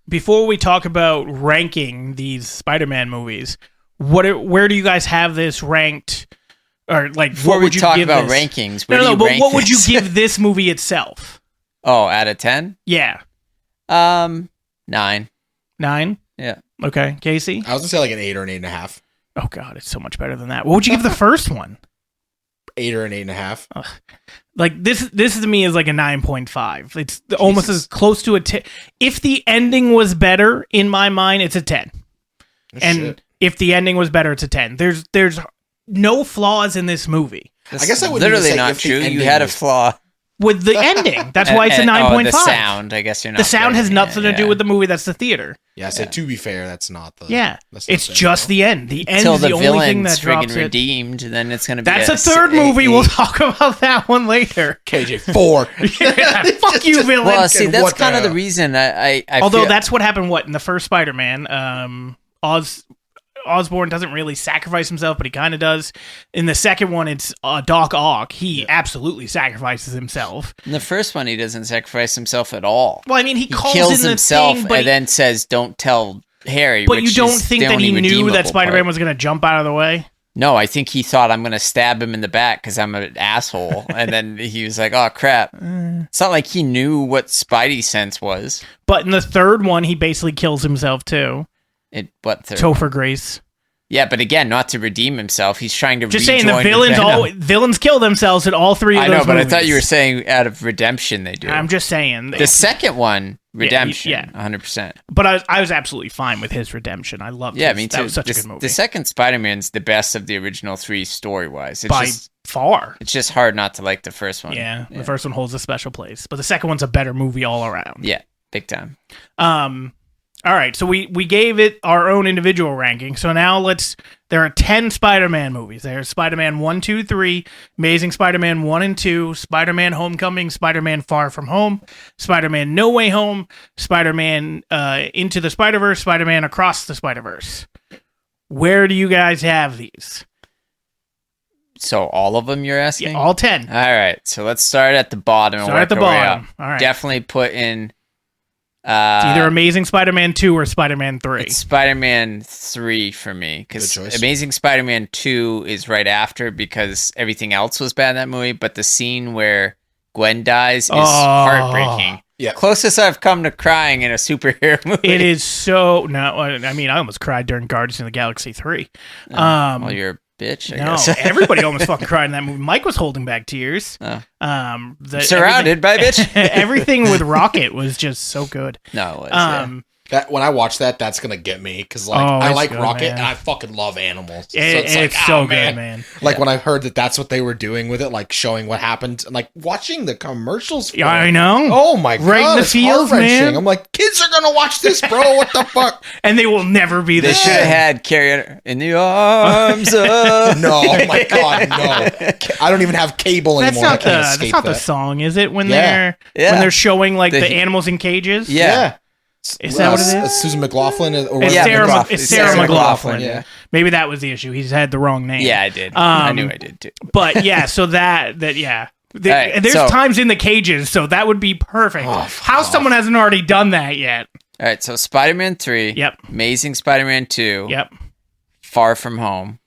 [SPEAKER 1] before we talk about ranking these Spider-Man movies, where do you guys have this ranked? Or like,
[SPEAKER 2] Before
[SPEAKER 1] what
[SPEAKER 2] we
[SPEAKER 1] would you
[SPEAKER 2] talk
[SPEAKER 1] give
[SPEAKER 2] about
[SPEAKER 1] this?
[SPEAKER 2] rankings, where do
[SPEAKER 1] No,
[SPEAKER 2] you
[SPEAKER 1] but
[SPEAKER 2] rank
[SPEAKER 1] what would you
[SPEAKER 2] this?
[SPEAKER 1] give this movie itself?
[SPEAKER 2] Oh, out of 10?
[SPEAKER 1] Yeah,
[SPEAKER 2] 9.
[SPEAKER 1] 9.
[SPEAKER 2] Yeah.
[SPEAKER 1] Okay, Casey.
[SPEAKER 3] I was gonna say like an 8 or an 8.5.
[SPEAKER 1] Oh God, it's so much better than that. What would you give the first one?
[SPEAKER 3] 8 or an 8.5.
[SPEAKER 1] Like this to me is like a 9.5. It's almost as close to a 10. If the ending was better, in my mind, it's a 10. And
[SPEAKER 3] Shit.
[SPEAKER 1] if the ending was better, it's a 10. There's no flaws in this movie.
[SPEAKER 3] I guess I wouldn't
[SPEAKER 2] literally
[SPEAKER 3] even say
[SPEAKER 2] not
[SPEAKER 3] if the
[SPEAKER 2] true. You
[SPEAKER 3] ending
[SPEAKER 2] had a
[SPEAKER 3] was-
[SPEAKER 2] flaw.
[SPEAKER 1] With the ending. That's why it's a 9.5.
[SPEAKER 2] The sound, I guess you're not.
[SPEAKER 1] The sound has
[SPEAKER 2] blaming
[SPEAKER 1] nothing
[SPEAKER 2] it,
[SPEAKER 1] to do
[SPEAKER 2] yeah.
[SPEAKER 1] with the movie. That's the theater.
[SPEAKER 3] Yeah, so to be fair, that's not the.
[SPEAKER 1] Yeah.
[SPEAKER 3] That's not
[SPEAKER 1] It's
[SPEAKER 3] the
[SPEAKER 1] just
[SPEAKER 3] end
[SPEAKER 1] the end. The end
[SPEAKER 2] Until
[SPEAKER 1] is the
[SPEAKER 2] the
[SPEAKER 1] only thing
[SPEAKER 2] villain's
[SPEAKER 1] that drops
[SPEAKER 2] friggin'
[SPEAKER 1] it.
[SPEAKER 2] redeemed, then it's gonna be.
[SPEAKER 1] That's a third movie. We'll talk about that one later.
[SPEAKER 3] KJ 4.
[SPEAKER 1] Yeah, fuck you, villain.
[SPEAKER 2] Well, see, that's
[SPEAKER 3] What the
[SPEAKER 2] kind of the
[SPEAKER 3] hell?
[SPEAKER 2] reason I
[SPEAKER 1] Although
[SPEAKER 2] feel,
[SPEAKER 1] that's what happened. What in the first Spider-Man? Osborn doesn't really sacrifice himself, but he kind of does. In the second one, it's Doc Ock. He absolutely sacrifices himself.
[SPEAKER 2] in the first one he doesn't sacrifice himself at all.
[SPEAKER 1] Well, I mean, he
[SPEAKER 2] He
[SPEAKER 1] calls
[SPEAKER 2] kills
[SPEAKER 1] in the
[SPEAKER 2] himself
[SPEAKER 1] thing, but
[SPEAKER 2] and then says, "Don't tell Harry."
[SPEAKER 1] but
[SPEAKER 2] which
[SPEAKER 1] you don't
[SPEAKER 2] is
[SPEAKER 1] think
[SPEAKER 2] the
[SPEAKER 1] that he
[SPEAKER 2] only
[SPEAKER 1] knew
[SPEAKER 2] redeemable
[SPEAKER 1] that Spider-Man
[SPEAKER 2] part.
[SPEAKER 1] was going to jump out of the way?
[SPEAKER 2] No, I think he thought I'm going to stab him in the back because I'm an asshole, and then he was like, "Oh crap!" It's not like he knew what Spidey sense was.
[SPEAKER 1] But in the third one, he basically kills himself too.
[SPEAKER 2] What third?
[SPEAKER 1] Topher Grace.
[SPEAKER 2] Yeah, but again, not to redeem himself. He's trying to
[SPEAKER 1] Just saying, the
[SPEAKER 2] rejoin
[SPEAKER 1] villains
[SPEAKER 2] Venom.
[SPEAKER 1] villains kill themselves in all three of
[SPEAKER 2] I
[SPEAKER 1] those
[SPEAKER 2] know, but
[SPEAKER 1] movies.
[SPEAKER 2] I thought you were saying out of redemption they do.
[SPEAKER 1] I'm just saying.
[SPEAKER 2] The second one, redemption,
[SPEAKER 1] yeah.
[SPEAKER 2] 100%.
[SPEAKER 1] But I was absolutely fine with his redemption. I loved
[SPEAKER 2] Yeah,
[SPEAKER 1] his,
[SPEAKER 2] me too.
[SPEAKER 1] That was such a good movie.
[SPEAKER 2] The second Spider-Man's the best of the original three story-wise.
[SPEAKER 1] By far.
[SPEAKER 2] It's just hard not to like the first one.
[SPEAKER 1] Yeah, the first one holds a special place. But the second one's a better movie all around.
[SPEAKER 2] Yeah, big time.
[SPEAKER 1] All right, so we gave it our own individual ranking. So now there are 10 Spider-Man movies. There's Spider-Man 1, 2, 3, Amazing Spider-Man 1 and 2, Spider-Man Homecoming, Spider-Man Far From Home, Spider-Man No Way Home, Spider-Man Into the Spider-Verse, Spider-Man Across the Spider-Verse. Where do you guys have these?
[SPEAKER 2] So all of them you're asking?
[SPEAKER 1] Yeah, all 10.
[SPEAKER 2] All right, so let's start at the bottom. and
[SPEAKER 1] Start at
[SPEAKER 2] work
[SPEAKER 1] the
[SPEAKER 2] our way
[SPEAKER 1] bottom.
[SPEAKER 2] up.
[SPEAKER 1] All right.
[SPEAKER 2] Definitely put in...
[SPEAKER 1] It's either Amazing Spider-Man 2 or Spider-Man 3.
[SPEAKER 2] It's Spider-Man 3 for me because
[SPEAKER 3] Good choice.
[SPEAKER 2] Amazing Spider-Man 2 is right after because everything else was bad in that movie, but the scene where Gwen dies is heartbreaking.
[SPEAKER 3] Yeah.
[SPEAKER 2] Closest I've come to crying in a superhero movie.
[SPEAKER 1] It is so... No, I mean, I almost cried during Guardians of the Galaxy 3.
[SPEAKER 2] Well, you're a bitch, I
[SPEAKER 1] No,
[SPEAKER 2] guess.
[SPEAKER 1] everybody almost fucking cried in that movie. Mike was holding back tears.
[SPEAKER 2] Oh.
[SPEAKER 1] everything-
[SPEAKER 2] Surrounded by bitch.
[SPEAKER 1] everything with Rocket was just so good.
[SPEAKER 2] No, it was, yeah.
[SPEAKER 3] That when I watch that, that's gonna get me because like
[SPEAKER 1] Oh,
[SPEAKER 3] I
[SPEAKER 1] it's
[SPEAKER 3] like
[SPEAKER 1] good,
[SPEAKER 3] Rocket
[SPEAKER 1] man.
[SPEAKER 3] and I fucking love animals.
[SPEAKER 1] It's
[SPEAKER 3] like,
[SPEAKER 1] so
[SPEAKER 3] oh,
[SPEAKER 1] good, man.
[SPEAKER 3] Like when I heard that that's what they were doing with it, like showing what happened, and like watching the commercials. For
[SPEAKER 1] Yeah, I
[SPEAKER 3] it.
[SPEAKER 1] know.
[SPEAKER 3] Oh my god,
[SPEAKER 1] Right in the
[SPEAKER 3] it's
[SPEAKER 1] feels,
[SPEAKER 3] heart-wrenching.
[SPEAKER 1] man.
[SPEAKER 3] I'm like, kids are gonna watch this, bro. What the fuck?
[SPEAKER 1] And they will never be
[SPEAKER 2] They
[SPEAKER 1] the
[SPEAKER 2] should have
[SPEAKER 1] same.
[SPEAKER 2] had Carrie in the arms of...
[SPEAKER 3] No, oh my god, no. I don't even have cable
[SPEAKER 1] That's
[SPEAKER 3] anymore. I
[SPEAKER 1] not
[SPEAKER 3] can't
[SPEAKER 1] the
[SPEAKER 3] escape
[SPEAKER 1] that's not
[SPEAKER 3] that.
[SPEAKER 1] the song, is it? When
[SPEAKER 3] Yeah.
[SPEAKER 1] they're when they're showing like
[SPEAKER 2] The-
[SPEAKER 1] the animals in cages.
[SPEAKER 2] Yeah.
[SPEAKER 1] Is that what it is?
[SPEAKER 3] Susan McLaughlin or
[SPEAKER 1] It's
[SPEAKER 2] Yeah,
[SPEAKER 1] Sarah,
[SPEAKER 2] McLaughlin.
[SPEAKER 1] it's Sarah
[SPEAKER 2] Sarah
[SPEAKER 1] McLaughlin.
[SPEAKER 2] McLaughlin,
[SPEAKER 3] yeah.
[SPEAKER 1] Maybe that was the issue. He's had the wrong name.
[SPEAKER 2] Yeah, I did. I
[SPEAKER 1] Um,
[SPEAKER 2] knew I did, too.
[SPEAKER 1] But yeah, so that yeah.
[SPEAKER 2] right,
[SPEAKER 1] There's
[SPEAKER 2] so-
[SPEAKER 1] times in the cages, so that would be perfect.
[SPEAKER 3] Oh,
[SPEAKER 1] How someone hasn't already done that yet?
[SPEAKER 2] All right, so Spider-Man 3.
[SPEAKER 1] Yep.
[SPEAKER 2] Amazing Spider-Man 2.
[SPEAKER 1] Yep.
[SPEAKER 2] Far From Home.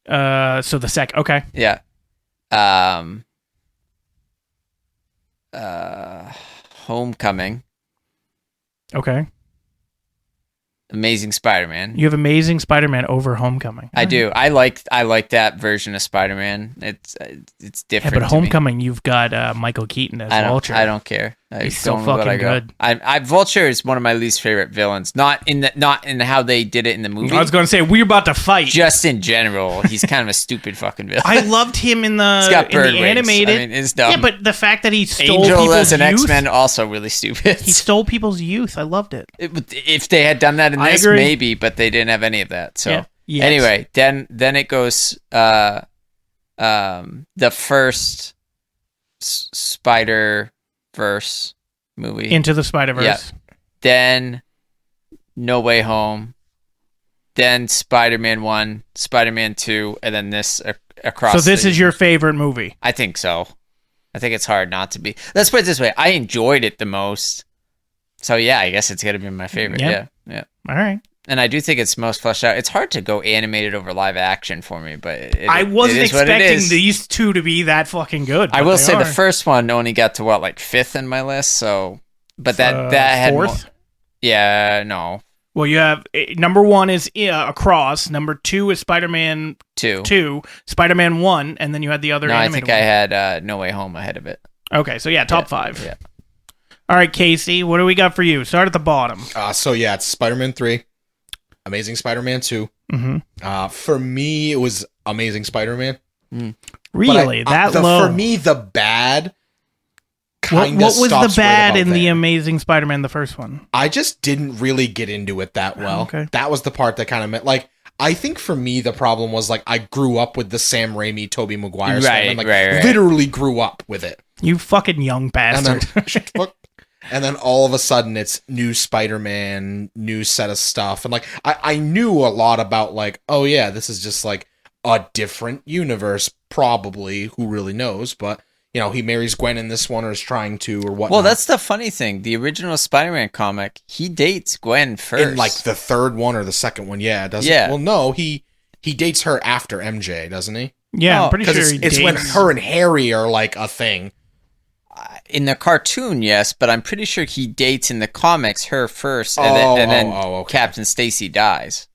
[SPEAKER 1] So the second. Okay.
[SPEAKER 2] Yeah. Homecoming.
[SPEAKER 1] Okay.
[SPEAKER 2] Amazing Spider-Man.
[SPEAKER 1] You have Amazing Spider-Man over Homecoming.
[SPEAKER 2] I do. I like that version of Spider-Man. It's
[SPEAKER 1] Yeah,
[SPEAKER 2] different.
[SPEAKER 1] but
[SPEAKER 2] to me.
[SPEAKER 1] Homecoming, you've got Michael Keaton as Vulture.
[SPEAKER 2] I don't care.
[SPEAKER 1] He's so fucking good.
[SPEAKER 2] Vulture is one of my least favorite villains. Not in how they did it in the movie.
[SPEAKER 1] I was going to say we're about to fight.
[SPEAKER 2] Just in general, he's kind of a stupid fucking villain.
[SPEAKER 1] I loved him in the
[SPEAKER 2] He's got bird wings.
[SPEAKER 1] animated.
[SPEAKER 2] I mean, it's dumb.
[SPEAKER 1] Yeah, but the fact that he stole
[SPEAKER 2] Angel
[SPEAKER 1] people's
[SPEAKER 2] as an
[SPEAKER 1] youth,
[SPEAKER 2] X-Men also really stupid.
[SPEAKER 1] he stole people's youth. I loved it.
[SPEAKER 2] If they had done that in
[SPEAKER 1] I
[SPEAKER 2] this,
[SPEAKER 1] agree.
[SPEAKER 2] maybe, but they didn't have any of that. So
[SPEAKER 1] Yeah. Yes.
[SPEAKER 2] anyway, then it goes the first Spider-Verse movie.
[SPEAKER 1] Into the Spider-Verse.
[SPEAKER 2] Yeah. Then No Way Home. Then Spider-Man 1, Spider-Man 2, and then this across.
[SPEAKER 1] So this is your favorite movie.
[SPEAKER 2] I think so. I think it's hard not to be. Let's put it this way. I enjoyed it the most. So, yeah, I guess it's going to be my favorite.
[SPEAKER 1] Yep.
[SPEAKER 2] Yeah.
[SPEAKER 1] All right.
[SPEAKER 2] And I do think it's most fleshed out. It's hard to go animated over live action for me, but
[SPEAKER 1] I wasn't
[SPEAKER 2] it is what it
[SPEAKER 1] expecting
[SPEAKER 2] is.
[SPEAKER 1] these two to be that fucking good.
[SPEAKER 2] I
[SPEAKER 1] but
[SPEAKER 2] will
[SPEAKER 1] they
[SPEAKER 2] say
[SPEAKER 1] are.
[SPEAKER 2] the first one only got to what, like 5th in my list. So, but that had
[SPEAKER 1] fourth.
[SPEAKER 2] yeah, no,
[SPEAKER 1] Well, you have number 1 is Across. Number 2 is Spider-Man
[SPEAKER 2] 2.
[SPEAKER 1] 2, Spider-Man 1, and then you had the other.
[SPEAKER 2] No, I
[SPEAKER 1] animated
[SPEAKER 2] think I
[SPEAKER 1] one.
[SPEAKER 2] had No Way Home ahead of it.
[SPEAKER 1] Okay, so yeah, top 5.
[SPEAKER 2] Yeah.
[SPEAKER 1] All right, Casey, what do we got for you? Start at the bottom.
[SPEAKER 3] So yeah, it's Spider-Man 3, Amazing Spider-Man 2.
[SPEAKER 1] Mm-hmm.
[SPEAKER 3] For me, it was Amazing Spider-Man.
[SPEAKER 1] Really, that low?
[SPEAKER 3] For me, the bad
[SPEAKER 1] What
[SPEAKER 3] kind of
[SPEAKER 1] was the bad in the
[SPEAKER 3] there.
[SPEAKER 1] Amazing Spider-Man, the first one?
[SPEAKER 3] I just didn't really get into it that well.
[SPEAKER 1] Okay.
[SPEAKER 3] That was the part that kind of meant, like, I think for me, the problem was, like, I grew up with the Sam Raimi, Tobey Maguire Spider-Man. Like,
[SPEAKER 2] right.
[SPEAKER 3] literally grew up with it.
[SPEAKER 1] You fucking young
[SPEAKER 3] And
[SPEAKER 1] bastard.
[SPEAKER 3] then, and then all of a sudden, it's new Spider-Man, new set of stuff. And, like, I knew a lot about, like, oh, yeah, this is just, like, a different universe, probably. Who really knows? But, you know, he marries Gwen in this one or is trying to or whatnot.
[SPEAKER 2] Well, that's the funny thing. The original Spider-Man comic, he dates Gwen first.
[SPEAKER 3] In, like, the third one or the second one, yeah. Doesn't,
[SPEAKER 2] Yeah.
[SPEAKER 3] Well, no, he dates her after MJ, doesn't he?
[SPEAKER 1] Yeah, I'm pretty
[SPEAKER 3] Because
[SPEAKER 1] sure he
[SPEAKER 3] it's when
[SPEAKER 1] dates-
[SPEAKER 3] her and Harry are, like, a thing.
[SPEAKER 2] In the cartoon, yes, but I'm pretty sure he dates in the comics her first, and then
[SPEAKER 3] okay.
[SPEAKER 2] Captain Stacy dies.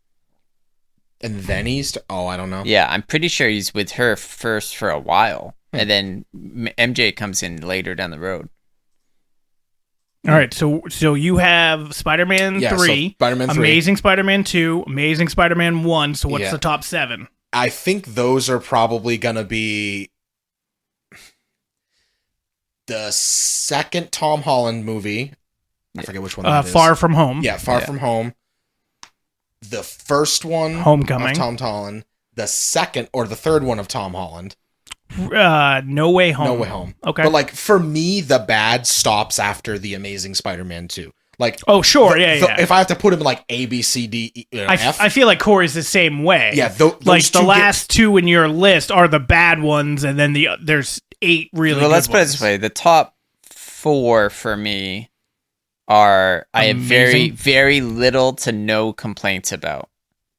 [SPEAKER 3] And then I don't know.
[SPEAKER 2] Yeah, I'm pretty sure he's with her first for a while, and then MJ comes in later down the road.
[SPEAKER 1] All right, so you have Spider-Man
[SPEAKER 3] Yeah, so
[SPEAKER 1] 3,
[SPEAKER 3] Spider-Man 3.
[SPEAKER 1] Amazing Spider-Man 2, Amazing Spider-Man 1. So what's
[SPEAKER 3] Yeah.
[SPEAKER 1] the top 7?
[SPEAKER 3] I think those are probably going to be the second Tom Holland movie. I forget which one that is.
[SPEAKER 1] Far From Home.
[SPEAKER 3] Yeah, Far From Home. The first one
[SPEAKER 1] Homecoming.
[SPEAKER 3] of Tom Holland. The second or the third one of Tom Holland.
[SPEAKER 1] No Way Home.
[SPEAKER 3] No Way Home.
[SPEAKER 1] Okay.
[SPEAKER 3] But, like, for me, the bad stops after the Amazing Spider-Man 2. Like,
[SPEAKER 1] Oh, sure.
[SPEAKER 3] the-
[SPEAKER 1] Yeah.
[SPEAKER 3] if I have to put him in, like, A, B, C, D, E, F.
[SPEAKER 1] I feel like Corey's the same way.
[SPEAKER 3] Yeah, those
[SPEAKER 1] like the
[SPEAKER 3] two
[SPEAKER 1] last two in your list are the bad ones, and then there's 8 really
[SPEAKER 2] Well,
[SPEAKER 1] good
[SPEAKER 2] let's put it
[SPEAKER 1] ones.
[SPEAKER 2] this way: the top 4 for me are I have very,
[SPEAKER 1] Amazing.
[SPEAKER 2] very little to no complaints about.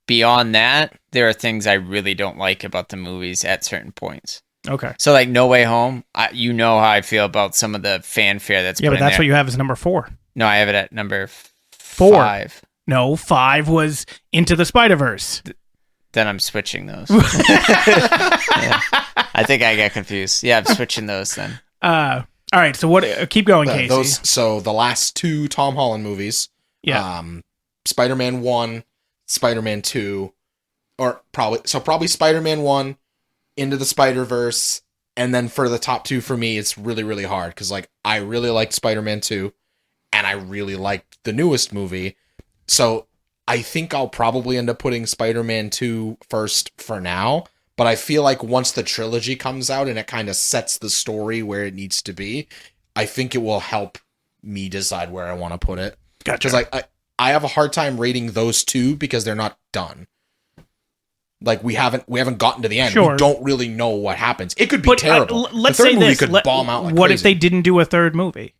[SPEAKER 2] Beyond that, there are things I really don't like about the movies at certain points.
[SPEAKER 1] Okay.
[SPEAKER 2] So, like No Way Home, you know how I feel about some of the fanfare that's
[SPEAKER 1] Yeah,
[SPEAKER 2] put
[SPEAKER 1] but
[SPEAKER 2] in
[SPEAKER 1] that's
[SPEAKER 2] there.
[SPEAKER 1] what you have as number 4.
[SPEAKER 2] No, I have it at number
[SPEAKER 1] 4.
[SPEAKER 2] 5.
[SPEAKER 1] No, 5 was Into the Spider-Verse.
[SPEAKER 2] Then I'm switching those. Yeah. I think I got confused. Yeah, I'm switching those then.
[SPEAKER 1] All right, so what? Keep going, Casey.
[SPEAKER 3] So the last 2 Tom Holland movies.
[SPEAKER 1] Yeah.
[SPEAKER 3] Spider-Man 1, Spider-Man 2, or probably Spider-Man 1, Into the Spider-Verse, and then for the top 2 for me, it's really, really hard because, like, I really liked Spider-Man 2, and I really liked the newest movie. So I think I'll probably end up putting Spider-Man 2 first for now, but I feel like once the trilogy comes out and it kind of sets the story where it needs to be, I think it will help me decide where I want to put it.
[SPEAKER 1] Gotcha.
[SPEAKER 3] Because, like, I have a hard time rating those 2 because they're not done. Like, we haven't gotten to the end.
[SPEAKER 1] Sure.
[SPEAKER 3] We don't really know what happens. It could be
[SPEAKER 1] But
[SPEAKER 3] terrible.
[SPEAKER 1] let's
[SPEAKER 3] the third
[SPEAKER 1] say
[SPEAKER 3] movie
[SPEAKER 1] this:
[SPEAKER 3] could bomb out like
[SPEAKER 1] what
[SPEAKER 3] crazy.
[SPEAKER 1] if they didn't do a third movie?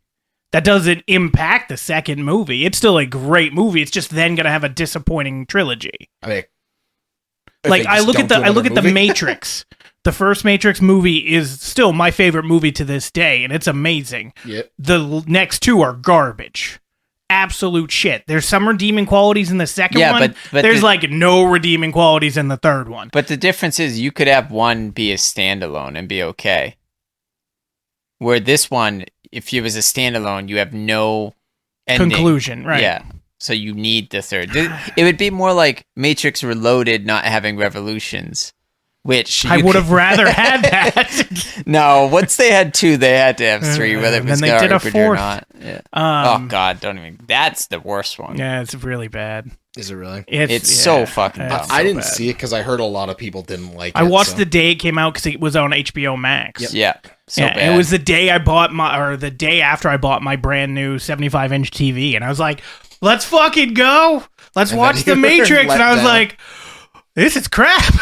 [SPEAKER 1] That doesn't impact the second movie. It's still a great movie. It's just then going to have a disappointing trilogy.
[SPEAKER 3] I mean,
[SPEAKER 1] Like I look at the Matrix. The first Matrix movie is still my favorite movie to this day, and it's amazing.
[SPEAKER 3] Yep.
[SPEAKER 1] The next 2 are garbage. Absolute shit. There's some redeeming qualities in the second
[SPEAKER 2] Yeah,
[SPEAKER 1] one.
[SPEAKER 2] but
[SPEAKER 1] there's like no redeeming qualities in the third one.
[SPEAKER 2] But the difference is you could have one be a standalone and be okay. Where this one, if it was a standalone, you have no ending.
[SPEAKER 1] Conclusion, right?
[SPEAKER 2] Yeah. So you need the third. It would be more like Matrix Reloaded not having revolutions, which
[SPEAKER 1] I would have rather had that.
[SPEAKER 2] No, once they had 2, they had to have 3, whether it
[SPEAKER 1] And
[SPEAKER 2] was
[SPEAKER 1] then they did a
[SPEAKER 2] garbage or
[SPEAKER 1] 4th.
[SPEAKER 2] not. Yeah. Oh God, don't even. That's the worst one.
[SPEAKER 1] Yeah, it's really bad.
[SPEAKER 3] Is it really?
[SPEAKER 2] It's so fucking dumb.
[SPEAKER 3] I didn't
[SPEAKER 1] bad.
[SPEAKER 3] see it because I heard a lot of people didn't like it.
[SPEAKER 1] I watched
[SPEAKER 3] so.
[SPEAKER 1] the day it came out because it was on HBO Max.
[SPEAKER 2] Yeah. So
[SPEAKER 1] yeah,
[SPEAKER 2] bad.
[SPEAKER 1] it was the day I bought the day after I bought my brand new 75-inch TV, and I was like, "Let's fucking go! Let's
[SPEAKER 3] And
[SPEAKER 1] watch
[SPEAKER 3] then
[SPEAKER 1] The
[SPEAKER 3] you were
[SPEAKER 1] Matrix."
[SPEAKER 3] let
[SPEAKER 1] And I was
[SPEAKER 3] down.
[SPEAKER 1] like, "This is crap."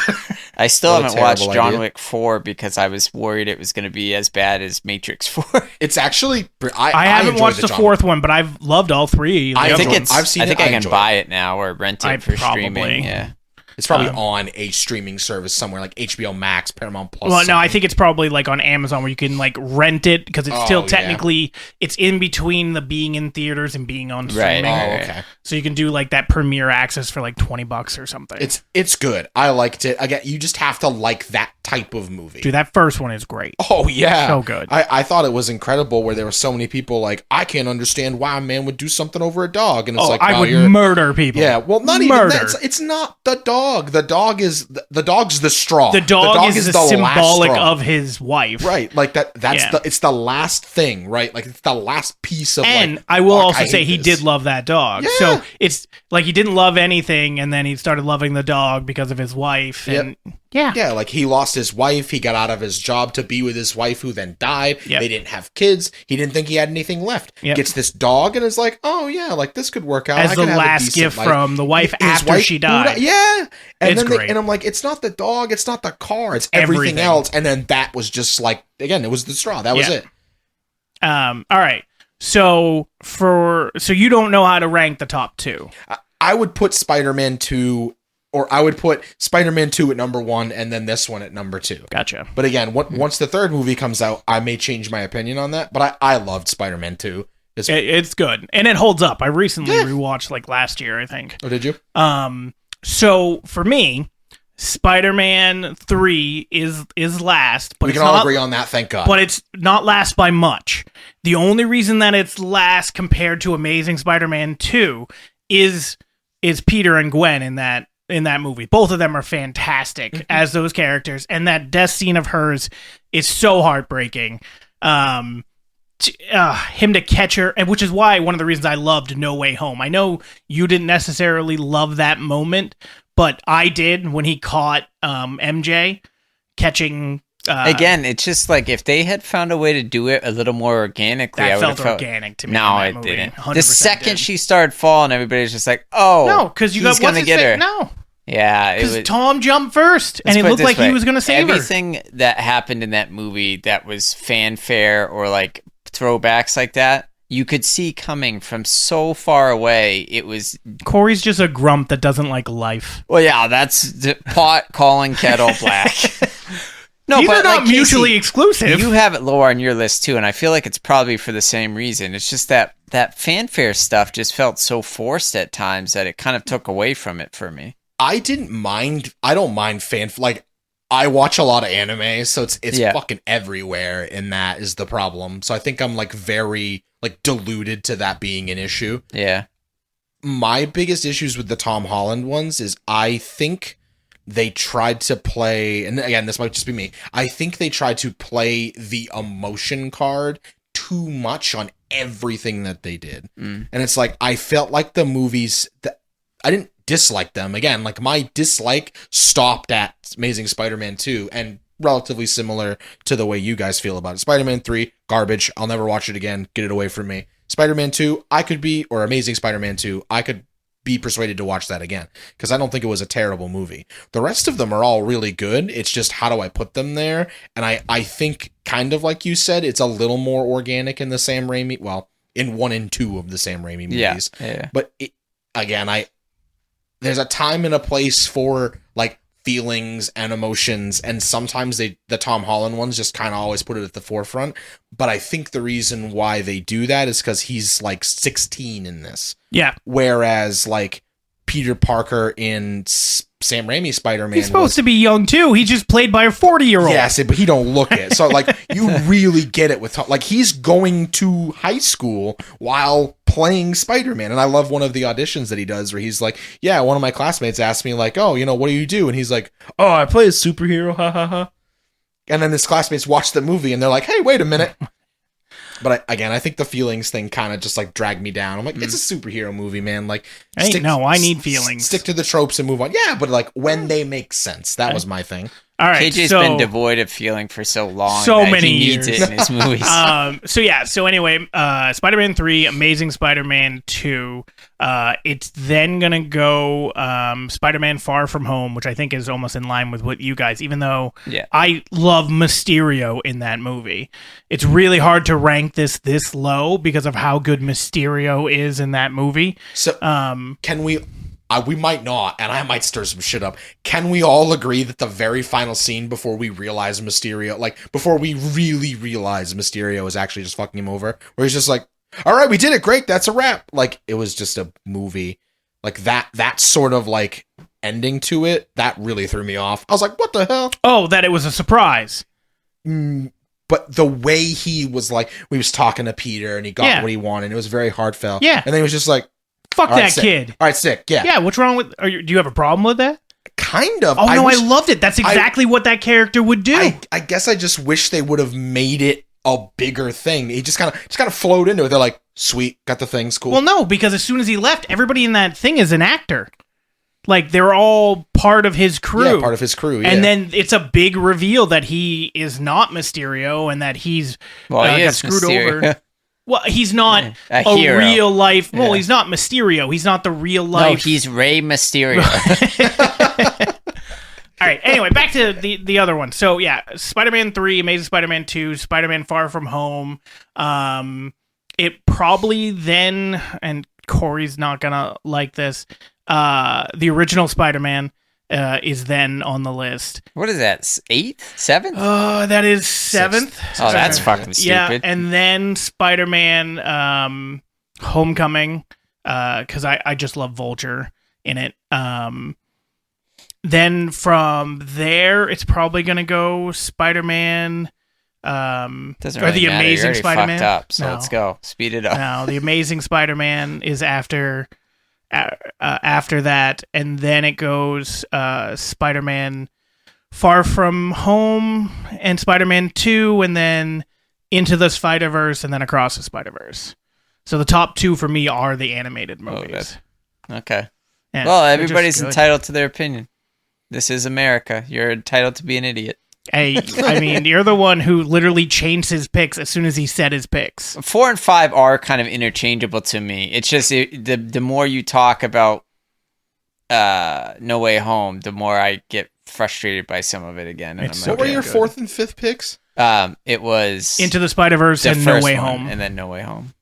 [SPEAKER 2] I still
[SPEAKER 3] What a
[SPEAKER 2] haven't watched
[SPEAKER 3] terrible
[SPEAKER 2] John
[SPEAKER 3] idea.
[SPEAKER 2] Wick 4 because I was worried it was going to be as bad as Matrix 4.
[SPEAKER 3] It's actually
[SPEAKER 1] I haven't
[SPEAKER 3] enjoyed
[SPEAKER 1] watched the
[SPEAKER 3] John
[SPEAKER 1] fourth one, but I've loved all three.
[SPEAKER 3] I
[SPEAKER 1] the
[SPEAKER 3] think
[SPEAKER 1] other
[SPEAKER 3] it's-
[SPEAKER 1] ones.
[SPEAKER 3] I've seen
[SPEAKER 2] I think
[SPEAKER 3] it,
[SPEAKER 2] I
[SPEAKER 3] I
[SPEAKER 2] can
[SPEAKER 3] enjoy
[SPEAKER 2] buy it now or rent it
[SPEAKER 1] I
[SPEAKER 2] for
[SPEAKER 1] probably-
[SPEAKER 2] streaming. Yeah.
[SPEAKER 3] It's probably on a streaming service somewhere like HBO Max, Paramount Plus.
[SPEAKER 1] Well, no, I
[SPEAKER 3] something.
[SPEAKER 1] think it's probably like on Amazon where you can like rent it because it's
[SPEAKER 3] Oh,
[SPEAKER 1] still
[SPEAKER 3] yeah.
[SPEAKER 1] technically it's in between the being in theaters and being on
[SPEAKER 2] Right.
[SPEAKER 1] streaming.
[SPEAKER 3] Oh, okay.
[SPEAKER 1] So you can do like that premiere access for like $20 or something.
[SPEAKER 3] It's good. I liked it. Again, you just have to like that type of movie.
[SPEAKER 1] Dude, that first one is great.
[SPEAKER 3] Oh yeah,
[SPEAKER 1] So good.
[SPEAKER 3] I thought it was incredible where there were so many people like, I can't understand why a man would do something over a dog, and it's like,
[SPEAKER 1] I
[SPEAKER 3] wow,
[SPEAKER 1] would
[SPEAKER 3] you're-
[SPEAKER 1] murder people.
[SPEAKER 3] Yeah, well, not
[SPEAKER 1] Murder.
[SPEAKER 3] even that. It's not the dog. The dog's the straw.
[SPEAKER 1] The dog is the
[SPEAKER 3] last
[SPEAKER 1] symbolic
[SPEAKER 3] straw.
[SPEAKER 1] of his wife.
[SPEAKER 3] Right, like that. That's
[SPEAKER 1] Yeah.
[SPEAKER 3] it's the last thing, right? Like it's the last piece of.
[SPEAKER 1] And
[SPEAKER 3] like,
[SPEAKER 1] I will
[SPEAKER 3] fuck,
[SPEAKER 1] also
[SPEAKER 3] I
[SPEAKER 1] say
[SPEAKER 3] hate
[SPEAKER 1] he
[SPEAKER 3] this.
[SPEAKER 1] did love that dog.
[SPEAKER 3] Yeah.
[SPEAKER 1] So it's like he didn't love anything, and then he started loving the dog because of his wife. And yeah.
[SPEAKER 3] Yeah, like he lost his wife. He got out of his job to be with his wife, who then died.
[SPEAKER 1] Yep.
[SPEAKER 3] They didn't have kids. He didn't think he had anything left.
[SPEAKER 1] Yep.
[SPEAKER 3] Gets this dog and is like, oh yeah, like this could work out.
[SPEAKER 1] As
[SPEAKER 3] I
[SPEAKER 1] the
[SPEAKER 3] could have a
[SPEAKER 1] last
[SPEAKER 3] decent
[SPEAKER 1] gift
[SPEAKER 3] life.
[SPEAKER 1] from the wife
[SPEAKER 3] His
[SPEAKER 1] after
[SPEAKER 3] wife
[SPEAKER 1] she
[SPEAKER 3] who
[SPEAKER 1] died.
[SPEAKER 3] Yeah, and
[SPEAKER 1] It's
[SPEAKER 3] then
[SPEAKER 1] great.
[SPEAKER 3] and I'm like, it's not the dog, it's not the car, it's everything,
[SPEAKER 1] Everything.
[SPEAKER 3] else. And then that was just like, again, it was the straw. That was
[SPEAKER 1] Yeah.
[SPEAKER 3] it.
[SPEAKER 1] All right. So you don't know how to rank the top two.
[SPEAKER 3] I would put Spider-Man 2, or I would put Spider-Man 2 at number 1, and then this one at number 2.
[SPEAKER 1] Gotcha.
[SPEAKER 3] But again, once the third movie comes out, I may change my opinion on that. But I loved Spider-Man 2.
[SPEAKER 1] It's good and it holds up. I recently
[SPEAKER 3] Yeah.
[SPEAKER 1] rewatched like last year, I think.
[SPEAKER 3] Oh, did you?
[SPEAKER 1] So for me, Spider-Man 3 is last, but
[SPEAKER 3] We
[SPEAKER 1] it's
[SPEAKER 3] can all
[SPEAKER 1] not,
[SPEAKER 3] agree on that, thank God.
[SPEAKER 1] but it's not last by much. The only reason that it's last compared to Amazing Spider-Man 2 is Peter and Gwen in that movie. Both of them are fantastic as those characters, and that death scene of hers is so heartbreaking. Him to catch her, and which is why one of the reasons I loved No Way Home. I know you didn't necessarily love that moment, but I did when he caught MJ catching.
[SPEAKER 2] Again, it's just like if they had found a way to do it a little more organically, I
[SPEAKER 1] that
[SPEAKER 2] would
[SPEAKER 1] felt
[SPEAKER 2] have felt
[SPEAKER 1] organic to me.
[SPEAKER 2] No,
[SPEAKER 1] in
[SPEAKER 2] it
[SPEAKER 1] that movie.
[SPEAKER 2] didn't.
[SPEAKER 1] 100%
[SPEAKER 2] The second
[SPEAKER 1] did.
[SPEAKER 2] she started falling, everybody's just like, "Oh,
[SPEAKER 1] no, because you
[SPEAKER 2] he's
[SPEAKER 1] got
[SPEAKER 2] gonna
[SPEAKER 1] what's his
[SPEAKER 2] get
[SPEAKER 1] face?
[SPEAKER 2] her."
[SPEAKER 1] No,
[SPEAKER 2] Yeah, it
[SPEAKER 1] because
[SPEAKER 2] was.
[SPEAKER 1] Tom jumped first, and
[SPEAKER 2] Let's
[SPEAKER 1] it
[SPEAKER 2] put
[SPEAKER 1] looked
[SPEAKER 2] this
[SPEAKER 1] like he
[SPEAKER 2] way.
[SPEAKER 1] was going to save her.
[SPEAKER 2] Everything that happened in that movie that was fanfare or like throwbacks like that, you could see coming from so far away. It was,
[SPEAKER 1] Corey's just a grump that doesn't like life.
[SPEAKER 2] well, yeah, that's the pot calling kettle black. No,
[SPEAKER 1] These
[SPEAKER 2] but
[SPEAKER 1] are not
[SPEAKER 2] like,
[SPEAKER 1] mutually
[SPEAKER 2] Casey,
[SPEAKER 1] exclusive.
[SPEAKER 2] you have it lower on your list too, and I feel like it's probably for the same reason. It's just that fanfare stuff just felt so forced at times that it kind of took away from it for me.
[SPEAKER 3] I don't mind like I watch a lot of anime, so it's
[SPEAKER 2] Yeah.
[SPEAKER 3] fucking everywhere, and that is the problem. So I think I'm like very like deluded to that being an issue.
[SPEAKER 2] Yeah.
[SPEAKER 3] My biggest issues with the Tom Holland ones is I think they tried to play, and again, this might just be me, I think they tried to play the emotion card too much on everything that they did.
[SPEAKER 2] Mm.
[SPEAKER 3] And it's like, I felt like the movies, I didn't dislike them. Again, like my dislike stopped at Amazing Spider-Man 2, and relatively similar to the way you guys feel about it. Spider-Man 3, garbage. I'll never watch it again. Get it away from me. Spider-Man 2, or Amazing Spider-Man 2, I could be persuaded to watch that again, because I don't think it was a terrible movie. The rest of them are all really good. It's just, how do I put them there? And I think, kind of like you said, it's a little more organic in the Sam Raimi, well, in 1 and 2 of the Sam Raimi movies.
[SPEAKER 2] Yeah.
[SPEAKER 3] But there's a time and a place for like feelings and emotions, and sometimes the Tom Holland ones just kind of always put it at the forefront. But I think the reason why they do that is because he's like 16 in this,
[SPEAKER 1] Yeah.
[SPEAKER 3] whereas like Peter Parker in Sam Raimi Spider-Man,
[SPEAKER 1] He's supposed to be young too. He's just played by a 40-year-old.
[SPEAKER 3] Yes, but he don't look it. So like you really get it with like he's going to high school while playing Spider-Man. And I love one of the auditions that he does where he's like, yeah, one of my classmates asked me like, oh, what do you do? And he's like, oh, I play a superhero, ha ha ha. And then his classmates watch the movie and they're like, hey, wait a minute. But I think the feelings thing kind of just like dragged me down. I'm like, it's a superhero movie, man. Like,
[SPEAKER 1] I need feelings.
[SPEAKER 3] Stick to the tropes and move on. Yeah, but like when they make sense, that was my thing.
[SPEAKER 1] All right.
[SPEAKER 2] KJ's been devoid of feeling for so long.
[SPEAKER 1] So
[SPEAKER 2] that
[SPEAKER 1] many
[SPEAKER 2] he
[SPEAKER 1] years.
[SPEAKER 2] needs it in his movies.
[SPEAKER 1] So anyway, Spider-Man 3, Amazing Spider-Man 2. It's then going to go Spider-Man Far From Home, which I think is almost in line with what you guys, even though I love Mysterio in that movie. It's really hard to rank this low because of how good Mysterio is in that movie.
[SPEAKER 3] So can we... we might not, and I might stir some shit up. Can we all agree that the very final scene before we realize Mysterio, like, before we really realize Mysterio is actually just fucking him over, where he's just like, all right, we did it, great, that's a wrap. Like, it was just a movie. Like, that sort of, like, ending to it, that really threw me off. I was like, what the hell?
[SPEAKER 1] Oh, that it was a surprise.
[SPEAKER 3] But the way he was, like, we was talking to Peter, and he got what he wanted, it was very heartfelt.
[SPEAKER 1] Yeah.
[SPEAKER 3] And then he was just like,
[SPEAKER 1] fuck
[SPEAKER 3] all
[SPEAKER 1] that
[SPEAKER 3] right,
[SPEAKER 1] kid.
[SPEAKER 3] All right, sick. Yeah.
[SPEAKER 1] Yeah. What's wrong with? Do you have a problem with that?
[SPEAKER 3] Kind of.
[SPEAKER 1] Oh no, I loved it. That's exactly what that character would do.
[SPEAKER 3] I guess I just wish they would have made it a bigger thing. He just kind of flowed into it. They're like, sweet, got the things, cool.
[SPEAKER 1] Well, no, because as soon as he left, everybody in that thing is an actor. Like they're all part of his crew.
[SPEAKER 3] Yeah, part of his crew. Yeah.
[SPEAKER 1] And then it's a big reveal that he is not Mysterio and that he's
[SPEAKER 2] he
[SPEAKER 1] got
[SPEAKER 2] is
[SPEAKER 1] screwed
[SPEAKER 2] Mysterio.
[SPEAKER 1] over. Well, he's not
[SPEAKER 2] a
[SPEAKER 1] a real life. Well,
[SPEAKER 2] Yeah.
[SPEAKER 1] he's not Mysterio. He's not the real
[SPEAKER 2] No,
[SPEAKER 1] life.
[SPEAKER 2] he's Rey Mysterio.
[SPEAKER 1] All right. Anyway, back to the other one. So yeah, Spider-Man 3, Amazing Spider-Man 2, Spider-Man Far From Home. It probably then, and Corey's not gonna like this. The original Spider-Man is then on the list.
[SPEAKER 2] What is that? 8th? 7th?
[SPEAKER 1] Oh, that is 7th.
[SPEAKER 2] Oh, that's fucking stupid.
[SPEAKER 1] Yeah, and then Spider-Man Homecoming, because I just love Vulture in it. Then from there, it's probably gonna go Spider-Man.
[SPEAKER 2] Doesn't
[SPEAKER 1] or
[SPEAKER 2] really
[SPEAKER 1] the
[SPEAKER 2] matter.
[SPEAKER 1] Amazing
[SPEAKER 2] You're already
[SPEAKER 1] Spider-Man.
[SPEAKER 2] fucked up, so
[SPEAKER 1] No.
[SPEAKER 2] let's go. Speed it up.
[SPEAKER 1] No, the Amazing Spider-Man is after that, and then it goes Spider-Man Far From Home and Spider-Man 2, and then Into the Spider-Verse, and then Across the Spider-Verse. So the top two for me are the animated movies.
[SPEAKER 2] Okay.
[SPEAKER 1] Yeah,
[SPEAKER 2] Well,
[SPEAKER 1] they're
[SPEAKER 2] everybody's
[SPEAKER 1] just good.
[SPEAKER 2] entitled to their opinion. This is America. You're entitled to be an idiot.
[SPEAKER 1] Hey, I mean, you're the one who literally changed his picks as soon as he said his picks.
[SPEAKER 2] 4 and 5 are kind of interchangeable to me. It's just the more you talk about No Way Home, the more I get frustrated by some of it again. And
[SPEAKER 1] It's
[SPEAKER 2] I'm
[SPEAKER 3] What were
[SPEAKER 2] like,
[SPEAKER 3] your
[SPEAKER 2] good.
[SPEAKER 3] fourth and fifth picks?
[SPEAKER 2] It was
[SPEAKER 1] Into the Spider-Verse
[SPEAKER 2] the
[SPEAKER 1] and No
[SPEAKER 2] first
[SPEAKER 1] Way
[SPEAKER 2] one,
[SPEAKER 1] Home.
[SPEAKER 2] and then No Way Home.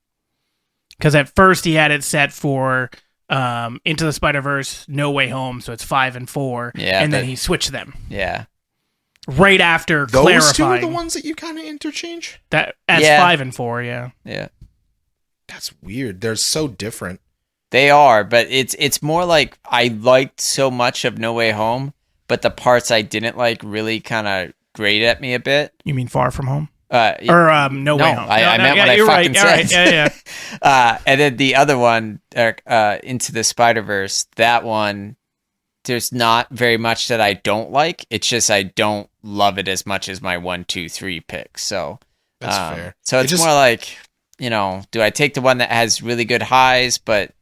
[SPEAKER 1] Because at first he had it set for Into the Spider-Verse, No Way Home, so it's 5 and 4.
[SPEAKER 2] Yeah,
[SPEAKER 1] and then
[SPEAKER 2] but-
[SPEAKER 1] he switched them
[SPEAKER 2] Yeah.
[SPEAKER 1] right after
[SPEAKER 3] Those
[SPEAKER 1] clarifying
[SPEAKER 3] two are the ones that you kind of interchange?
[SPEAKER 1] that as
[SPEAKER 2] Yeah.
[SPEAKER 1] 5 and 4. Yeah,
[SPEAKER 2] Yeah.
[SPEAKER 3] That's weird. They're so different.
[SPEAKER 2] They are, but it's more like I liked so much of No Way Home, but the parts I didn't like really kind of grate at me a bit.
[SPEAKER 1] you mean Far From Home
[SPEAKER 2] Yeah.
[SPEAKER 1] or No Way Home?
[SPEAKER 2] I meant what I
[SPEAKER 1] you're
[SPEAKER 2] fucking
[SPEAKER 1] right. All right.
[SPEAKER 2] said.
[SPEAKER 1] Yeah.
[SPEAKER 2] And then the other one, Into the Spider-Verse, that one, there's not very much that I don't like. It's just I don't love it as much as my 1, 2, 3 picks. So
[SPEAKER 3] That's fair.
[SPEAKER 2] So it's more like, do I take the one that has really good highs but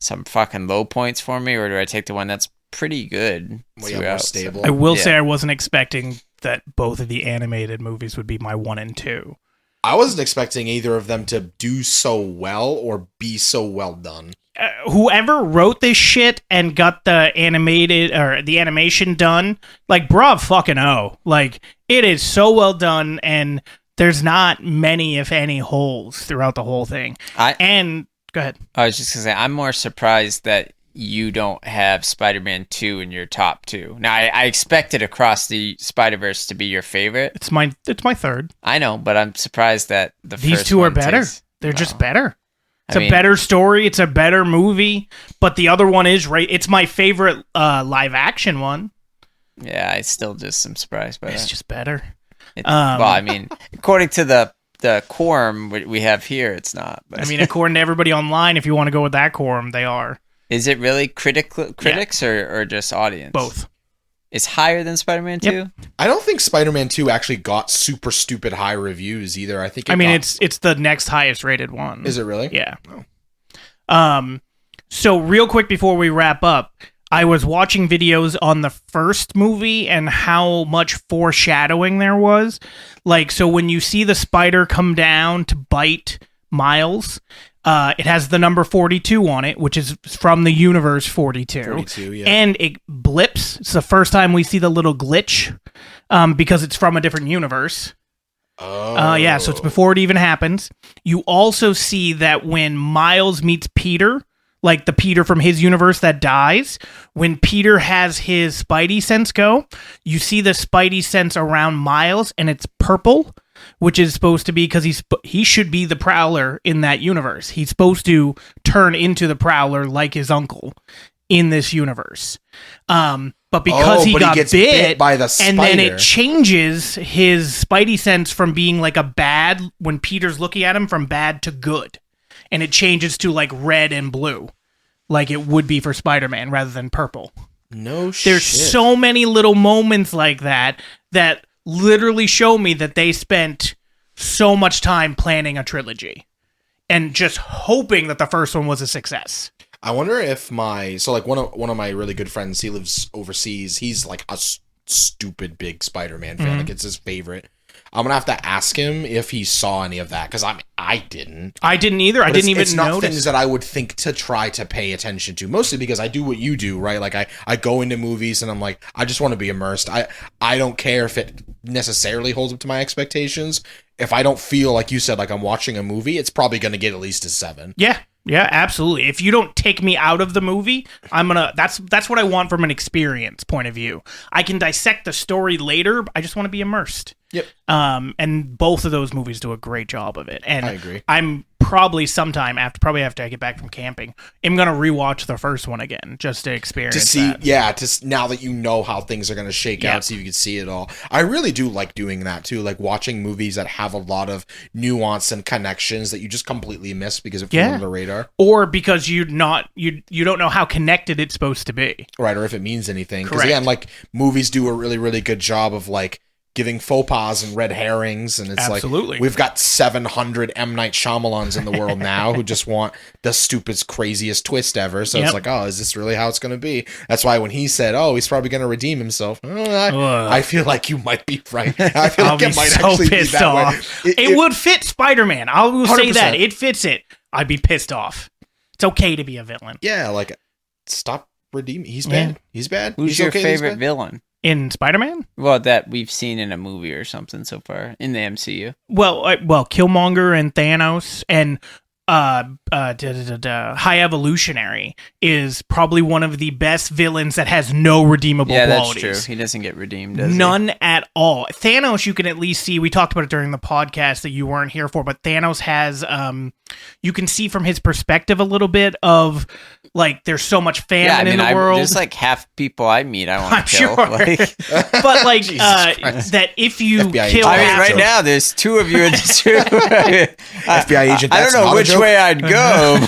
[SPEAKER 2] some fucking low points for me, or do I take the one that's pretty good
[SPEAKER 3] Well, yeah, more
[SPEAKER 2] throughout?
[SPEAKER 3] stable.
[SPEAKER 1] I will
[SPEAKER 2] Yeah.
[SPEAKER 1] say I wasn't expecting that both of the animated movies would be my 1 and 2.
[SPEAKER 3] I wasn't expecting either of them to do so well or be so well done.
[SPEAKER 1] Whoever wrote this shit and got the animated or the animation done, like, bruv fucking oh. Like, it is so well done, and there's not many, if any, holes throughout the whole thing. Go ahead.
[SPEAKER 2] I was just going to say, I'm more surprised that you don't have Spider-Man 2 in your top 2. Now, I expected Across the Spider-Verse to be your favorite.
[SPEAKER 1] It's my third.
[SPEAKER 2] I know, but I'm surprised that
[SPEAKER 1] These
[SPEAKER 2] first
[SPEAKER 1] two are
[SPEAKER 2] one
[SPEAKER 1] better.
[SPEAKER 2] takes-
[SPEAKER 1] They're
[SPEAKER 2] Wow.
[SPEAKER 1] just better. It's
[SPEAKER 2] I
[SPEAKER 1] a
[SPEAKER 2] mean-
[SPEAKER 1] better story. It's a better movie. But the other one is right. It's my favorite live action one.
[SPEAKER 2] Yeah, I still just am surprised by
[SPEAKER 1] It's
[SPEAKER 2] that.
[SPEAKER 1] just better.
[SPEAKER 2] Well, I mean, according to the quorum we have here, it's not. But.
[SPEAKER 1] I mean, according to everybody online, if you want to go with that quorum, they are
[SPEAKER 2] is it really critics or just audience?
[SPEAKER 1] both.
[SPEAKER 2] It's higher than Spider-Man 2?
[SPEAKER 1] Yep.
[SPEAKER 3] I don't think Spider-Man 2 actually got super stupid high reviews either. I think
[SPEAKER 1] It's the next highest rated one.
[SPEAKER 3] Is it really?
[SPEAKER 1] Yeah.
[SPEAKER 3] Oh.
[SPEAKER 1] So real quick before we wrap up, I was watching videos on the first movie and how much foreshadowing there was. Like, so when you see the spider come down to bite Miles, it has the number 42 on it, which is from the universe 42.
[SPEAKER 3] 42, yeah.
[SPEAKER 1] And it blips. It's the first time we see the little glitch because it's from a different universe.
[SPEAKER 3] Oh.
[SPEAKER 1] Yeah, so it's before it even happens. You also see that when Miles meets Peter, like the Peter from his universe that dies, when Peter has his Spidey sense go, you see the Spidey sense around Miles, and it's purple, which is supposed to be because he should be the Prowler in that universe. He's supposed to turn into the Prowler like his uncle in this universe. But because he gets bit
[SPEAKER 3] by the spider,
[SPEAKER 1] and then it changes his Spidey sense from being like a bad, when Peter's looking at him, from bad to good. And it changes to like red and blue, like it would be for Spider-Man rather than purple.
[SPEAKER 3] No shit.
[SPEAKER 1] There's so many little moments like that that literally show me that they spent so much time planning a trilogy and just hoping that the first one was a success.
[SPEAKER 3] I wonder if one of my really good friends, he lives overseas. He's like a stupid big Spider-Man fan. Like it's his favorite. I'm gonna have to ask him if he saw any of that, because I didn't.
[SPEAKER 1] I didn't either. I didn't even
[SPEAKER 3] it's not
[SPEAKER 1] notice.
[SPEAKER 3] things that I would think to try to pay attention to, mostly because I do what you do, right? Like I go into movies and I'm like, I just want to be immersed. I don't care if it necessarily holds up to my expectations. If I don't feel, like you said, like I'm watching a movie, it's probably gonna get at least a 7.
[SPEAKER 1] Yeah, absolutely. If you don't take me out of the movie, that's what I want from an experience point of view. I can dissect the story later, but I just want to be immersed.
[SPEAKER 3] Yep.
[SPEAKER 1] And both of those movies do a great job of it. And
[SPEAKER 3] I agree.
[SPEAKER 1] I'm probably sometime after I get back from camping, I'm gonna rewatch the first one again just to experience
[SPEAKER 3] to see
[SPEAKER 1] that.
[SPEAKER 3] Now that you know how things are going to shake out, so you can see it all. I really do like doing that too, like watching movies that have a lot of nuance and connections that you just completely miss because it flew under the radar,
[SPEAKER 1] or because you don't know how connected it's supposed to be,
[SPEAKER 3] right? Or if it means anything. Because
[SPEAKER 1] Correct.
[SPEAKER 3] again, like movies do a really, really good job of like giving faux pas and red herrings, and it's
[SPEAKER 1] Absolutely.
[SPEAKER 3] like we've got 700 M. Night Shyamalans in the world now who just want the stupidest, craziest twist ever. So it's like, oh, is this really how it's going to be? That's why when he said, oh, he's probably going to redeem himself, I feel like you might be right. I feel like it might actually be that way.
[SPEAKER 1] It would fit Spider-Man. I will say
[SPEAKER 3] 100%.
[SPEAKER 1] that. It fits it. I'd be pissed off. It's okay to be a villain.
[SPEAKER 3] Yeah, like, stop redeeming. He's bad.
[SPEAKER 1] Yeah.
[SPEAKER 3] He's bad.
[SPEAKER 2] Who's
[SPEAKER 3] He's
[SPEAKER 2] your
[SPEAKER 3] okay,
[SPEAKER 2] favorite
[SPEAKER 3] he's bad.
[SPEAKER 2] villain?
[SPEAKER 1] In Spider-Man?
[SPEAKER 2] Well, that we've seen in a movie or something so far in the MCU.
[SPEAKER 1] Well, Killmonger and Thanos and High Evolutionary is probably one of the best villains that has no redeemable qualities.
[SPEAKER 2] That's true. He doesn't get redeemed, does
[SPEAKER 1] None at all. Thanos, you can at least see, we talked about it during the podcast that you weren't here for, but Thanos has, you can see from his perspective a little bit of, like, there's so much famine in the world.
[SPEAKER 2] There's like half people I meet I want to kill.
[SPEAKER 1] Sure.
[SPEAKER 2] Like,
[SPEAKER 1] but, like,
[SPEAKER 3] Christ.
[SPEAKER 1] that if you
[SPEAKER 3] FBI
[SPEAKER 1] kill
[SPEAKER 3] agent.
[SPEAKER 2] I mean,
[SPEAKER 1] half
[SPEAKER 2] right now, there's 2 of you in this room.
[SPEAKER 3] FBI agent.
[SPEAKER 2] I don't
[SPEAKER 3] that's
[SPEAKER 2] know
[SPEAKER 3] not a
[SPEAKER 2] which
[SPEAKER 3] joke.
[SPEAKER 2] way I'd go.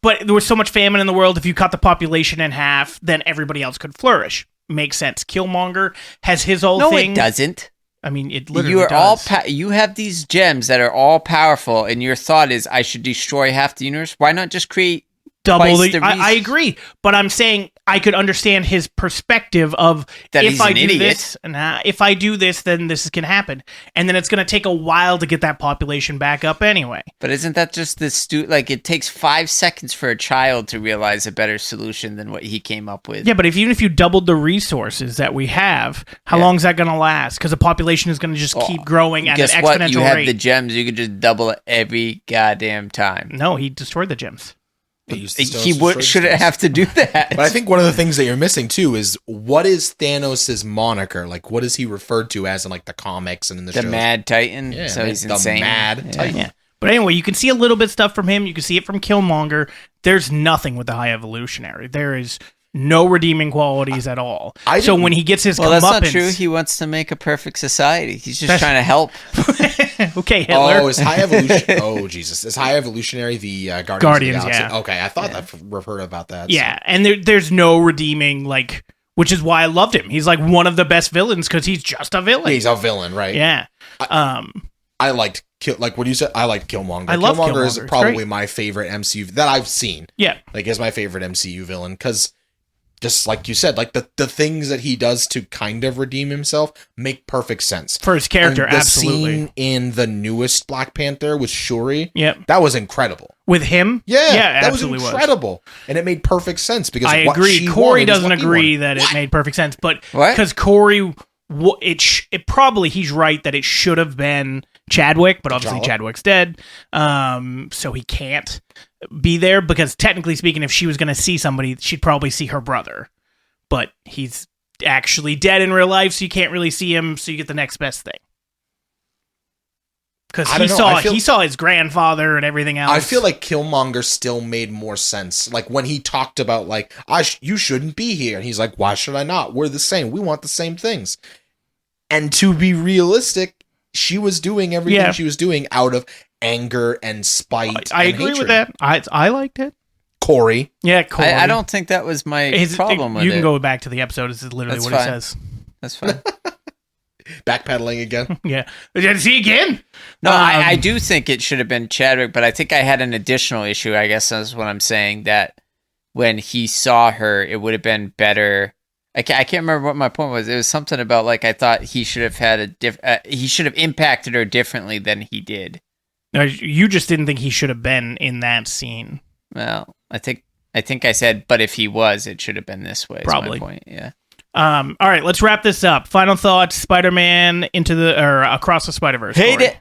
[SPEAKER 1] but there was so much famine in the world. If you cut the population in half, then everybody else could flourish. Makes sense. Killmonger has his own
[SPEAKER 2] No,
[SPEAKER 1] thing.
[SPEAKER 2] it doesn't.
[SPEAKER 1] I mean, it literally
[SPEAKER 2] You are
[SPEAKER 1] does.
[SPEAKER 2] you have these gems that are all powerful, and your thought is, I should destroy half the universe. Why not just create
[SPEAKER 1] double
[SPEAKER 2] twice
[SPEAKER 1] the.
[SPEAKER 2] the
[SPEAKER 1] I agree, but I'm saying I could understand his perspective of
[SPEAKER 2] That
[SPEAKER 1] if
[SPEAKER 2] he's
[SPEAKER 1] I
[SPEAKER 2] an
[SPEAKER 1] do
[SPEAKER 2] idiot.
[SPEAKER 1] this, if I do this, then this can happen, and then it's going to take a while to get that population back up anyway.
[SPEAKER 2] But isn't that just the like it takes 5 seconds for a child to realize a better solution than what he came up with?
[SPEAKER 1] Yeah, but even if you doubled the resources that we have, how long is that going to last? Because the population is going to just keep growing at an
[SPEAKER 2] Guess what?
[SPEAKER 1] exponential
[SPEAKER 2] You have
[SPEAKER 1] rate.
[SPEAKER 2] the gems. You could just double it every goddamn time.
[SPEAKER 1] No, he destroyed the gems.
[SPEAKER 2] He shouldn't have to do that.
[SPEAKER 3] But I think one of the things that you're missing too is, what is Thanos' moniker? Like, what is he referred to as in like the comics and in the
[SPEAKER 2] The
[SPEAKER 3] shows?
[SPEAKER 2] Mad Titan.
[SPEAKER 3] Yeah,
[SPEAKER 2] So he's
[SPEAKER 3] the
[SPEAKER 2] insane.
[SPEAKER 3] Mad Titan.
[SPEAKER 1] Yeah. But anyway, you can see a little bit stuff from him. You can see it from Killmonger. There's nothing with the High Evolutionary. There is no redeeming qualities at all. So when he gets his
[SPEAKER 2] Well, that's not
[SPEAKER 1] comeuppance...
[SPEAKER 2] true. He wants to make a perfect society. He's just trying to help.
[SPEAKER 1] Okay, Hitler.
[SPEAKER 3] Oh, is High Evolution? Oh, Jesus! Is High Evolutionary the Guardians of the Galaxy?
[SPEAKER 1] yeah.
[SPEAKER 3] Okay, I thought I've heard about that.
[SPEAKER 1] Yeah, and there's no redeeming, like... Which is why I loved him. He's like one of the best villains because he's just a villain.
[SPEAKER 3] He's a villain, right?
[SPEAKER 1] Yeah.
[SPEAKER 3] I liked like what you said. I liked Killmonger.
[SPEAKER 1] I love
[SPEAKER 3] Killmonger is
[SPEAKER 1] Killmonger. It's
[SPEAKER 3] probably
[SPEAKER 1] great.
[SPEAKER 3] my favorite MCU that I've seen.
[SPEAKER 1] Yeah.
[SPEAKER 3] Like, is my favorite MCU villain because just like you said, like the things that he does to kind of redeem himself make perfect sense.
[SPEAKER 1] For his character,
[SPEAKER 3] And the
[SPEAKER 1] absolutely.
[SPEAKER 3] scene in the newest Black Panther with Shuri,
[SPEAKER 1] Yep.
[SPEAKER 3] that was incredible.
[SPEAKER 1] With him?
[SPEAKER 3] Yeah, that was
[SPEAKER 1] absolutely
[SPEAKER 3] incredible. And it made perfect sense because
[SPEAKER 1] I
[SPEAKER 3] what
[SPEAKER 1] agree.
[SPEAKER 3] she
[SPEAKER 1] Corey
[SPEAKER 3] wanted is
[SPEAKER 1] doesn't
[SPEAKER 3] what he
[SPEAKER 1] agree
[SPEAKER 3] wanted.
[SPEAKER 1] that it made perfect sense, but
[SPEAKER 2] What?
[SPEAKER 1] because Corey, it probably he's right that it should have been Chadwick, but obviously
[SPEAKER 3] T'Challa.
[SPEAKER 1] Chadwick's dead, so he can't be there because technically speaking, if she was going to see somebody, she'd probably see her brother, but he's actually dead in real life, so you can't really see him. So you get the next best thing. Because
[SPEAKER 3] I don't know.
[SPEAKER 1] he saw his grandfather and everything else.
[SPEAKER 3] I feel like Killmonger still made more sense. Like when he talked about like, you shouldn't be here. And he's like, why should I not? We're the same. We want the same things. And to be realistic, she was doing everything she was doing out of anger and spite.
[SPEAKER 1] I
[SPEAKER 3] and
[SPEAKER 1] agree
[SPEAKER 3] hatred.
[SPEAKER 1] with that. I liked it.
[SPEAKER 3] Corey.
[SPEAKER 1] Yeah, Corey.
[SPEAKER 2] I don't think that was my problem with it.
[SPEAKER 1] You can go back to the episode. This is literally
[SPEAKER 2] That's
[SPEAKER 1] what
[SPEAKER 2] fine.
[SPEAKER 1] he says.
[SPEAKER 2] That's fine.
[SPEAKER 3] Backpedaling again.
[SPEAKER 1] Yeah. See again?
[SPEAKER 2] No, I do think it should have been Chadwick, but I think I had an additional issue, I guess that's what I'm saying, that when he saw her, it would have been better. I can't remember what my point was. It was something about, like, I thought he should have had he should have impacted her differently than he did.
[SPEAKER 1] No, you just didn't think he should have been in that scene.
[SPEAKER 2] Well, I think I said, but if he was, it should have been this way.
[SPEAKER 1] Probably.
[SPEAKER 2] Is my point. Yeah.
[SPEAKER 1] All right, let's wrap this up. Final thoughts: Spider-Man Across the Spider-Verse.
[SPEAKER 2] Hate it.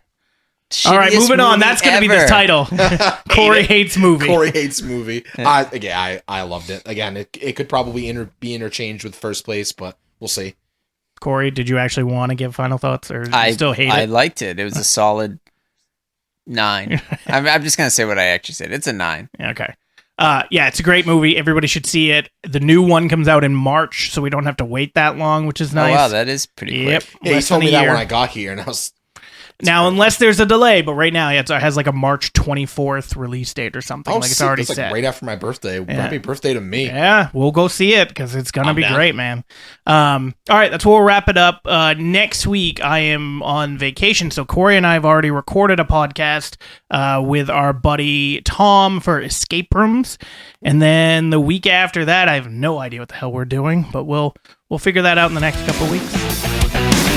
[SPEAKER 1] All right, moving on. That's going to be the title. Corey hates movie.
[SPEAKER 3] Corey hates movie. I loved it. Again, it could probably be interchanged with First Place, but we'll see.
[SPEAKER 1] Corey, did you actually want to give final thoughts, or you still hate
[SPEAKER 2] I
[SPEAKER 1] it?
[SPEAKER 2] liked it. It was a solid 9. I'm just gonna say what I actually said. It's a 9.
[SPEAKER 1] Okay. Yeah, it's a great movie. Everybody should see it. The new one comes out in March, so we don't have to wait that long, which is nice.
[SPEAKER 2] Oh wow, that is pretty
[SPEAKER 1] Yep.
[SPEAKER 2] quick.
[SPEAKER 3] Yeah, you
[SPEAKER 1] Less
[SPEAKER 3] told
[SPEAKER 1] than
[SPEAKER 3] me
[SPEAKER 1] a
[SPEAKER 3] that
[SPEAKER 1] year.
[SPEAKER 3] when I got here, and I was
[SPEAKER 1] Now, unless there's a delay, but right now it has like a March 24th release date or something. Like it's
[SPEAKER 3] sick.
[SPEAKER 1] already
[SPEAKER 3] That's
[SPEAKER 1] set.
[SPEAKER 3] like right after my birthday. Happy birthday to me.
[SPEAKER 1] Yeah, we'll go see it because it's gonna
[SPEAKER 3] I'm
[SPEAKER 1] be
[SPEAKER 3] down.
[SPEAKER 1] great, man. All right, that's where we'll wrap it up. Next week I am on vacation, so Corey and I have already recorded a podcast with our buddy Tom for Escape Rooms, and then the week after that, I have no idea what the hell we're doing, but we'll figure that out in the next couple of weeks.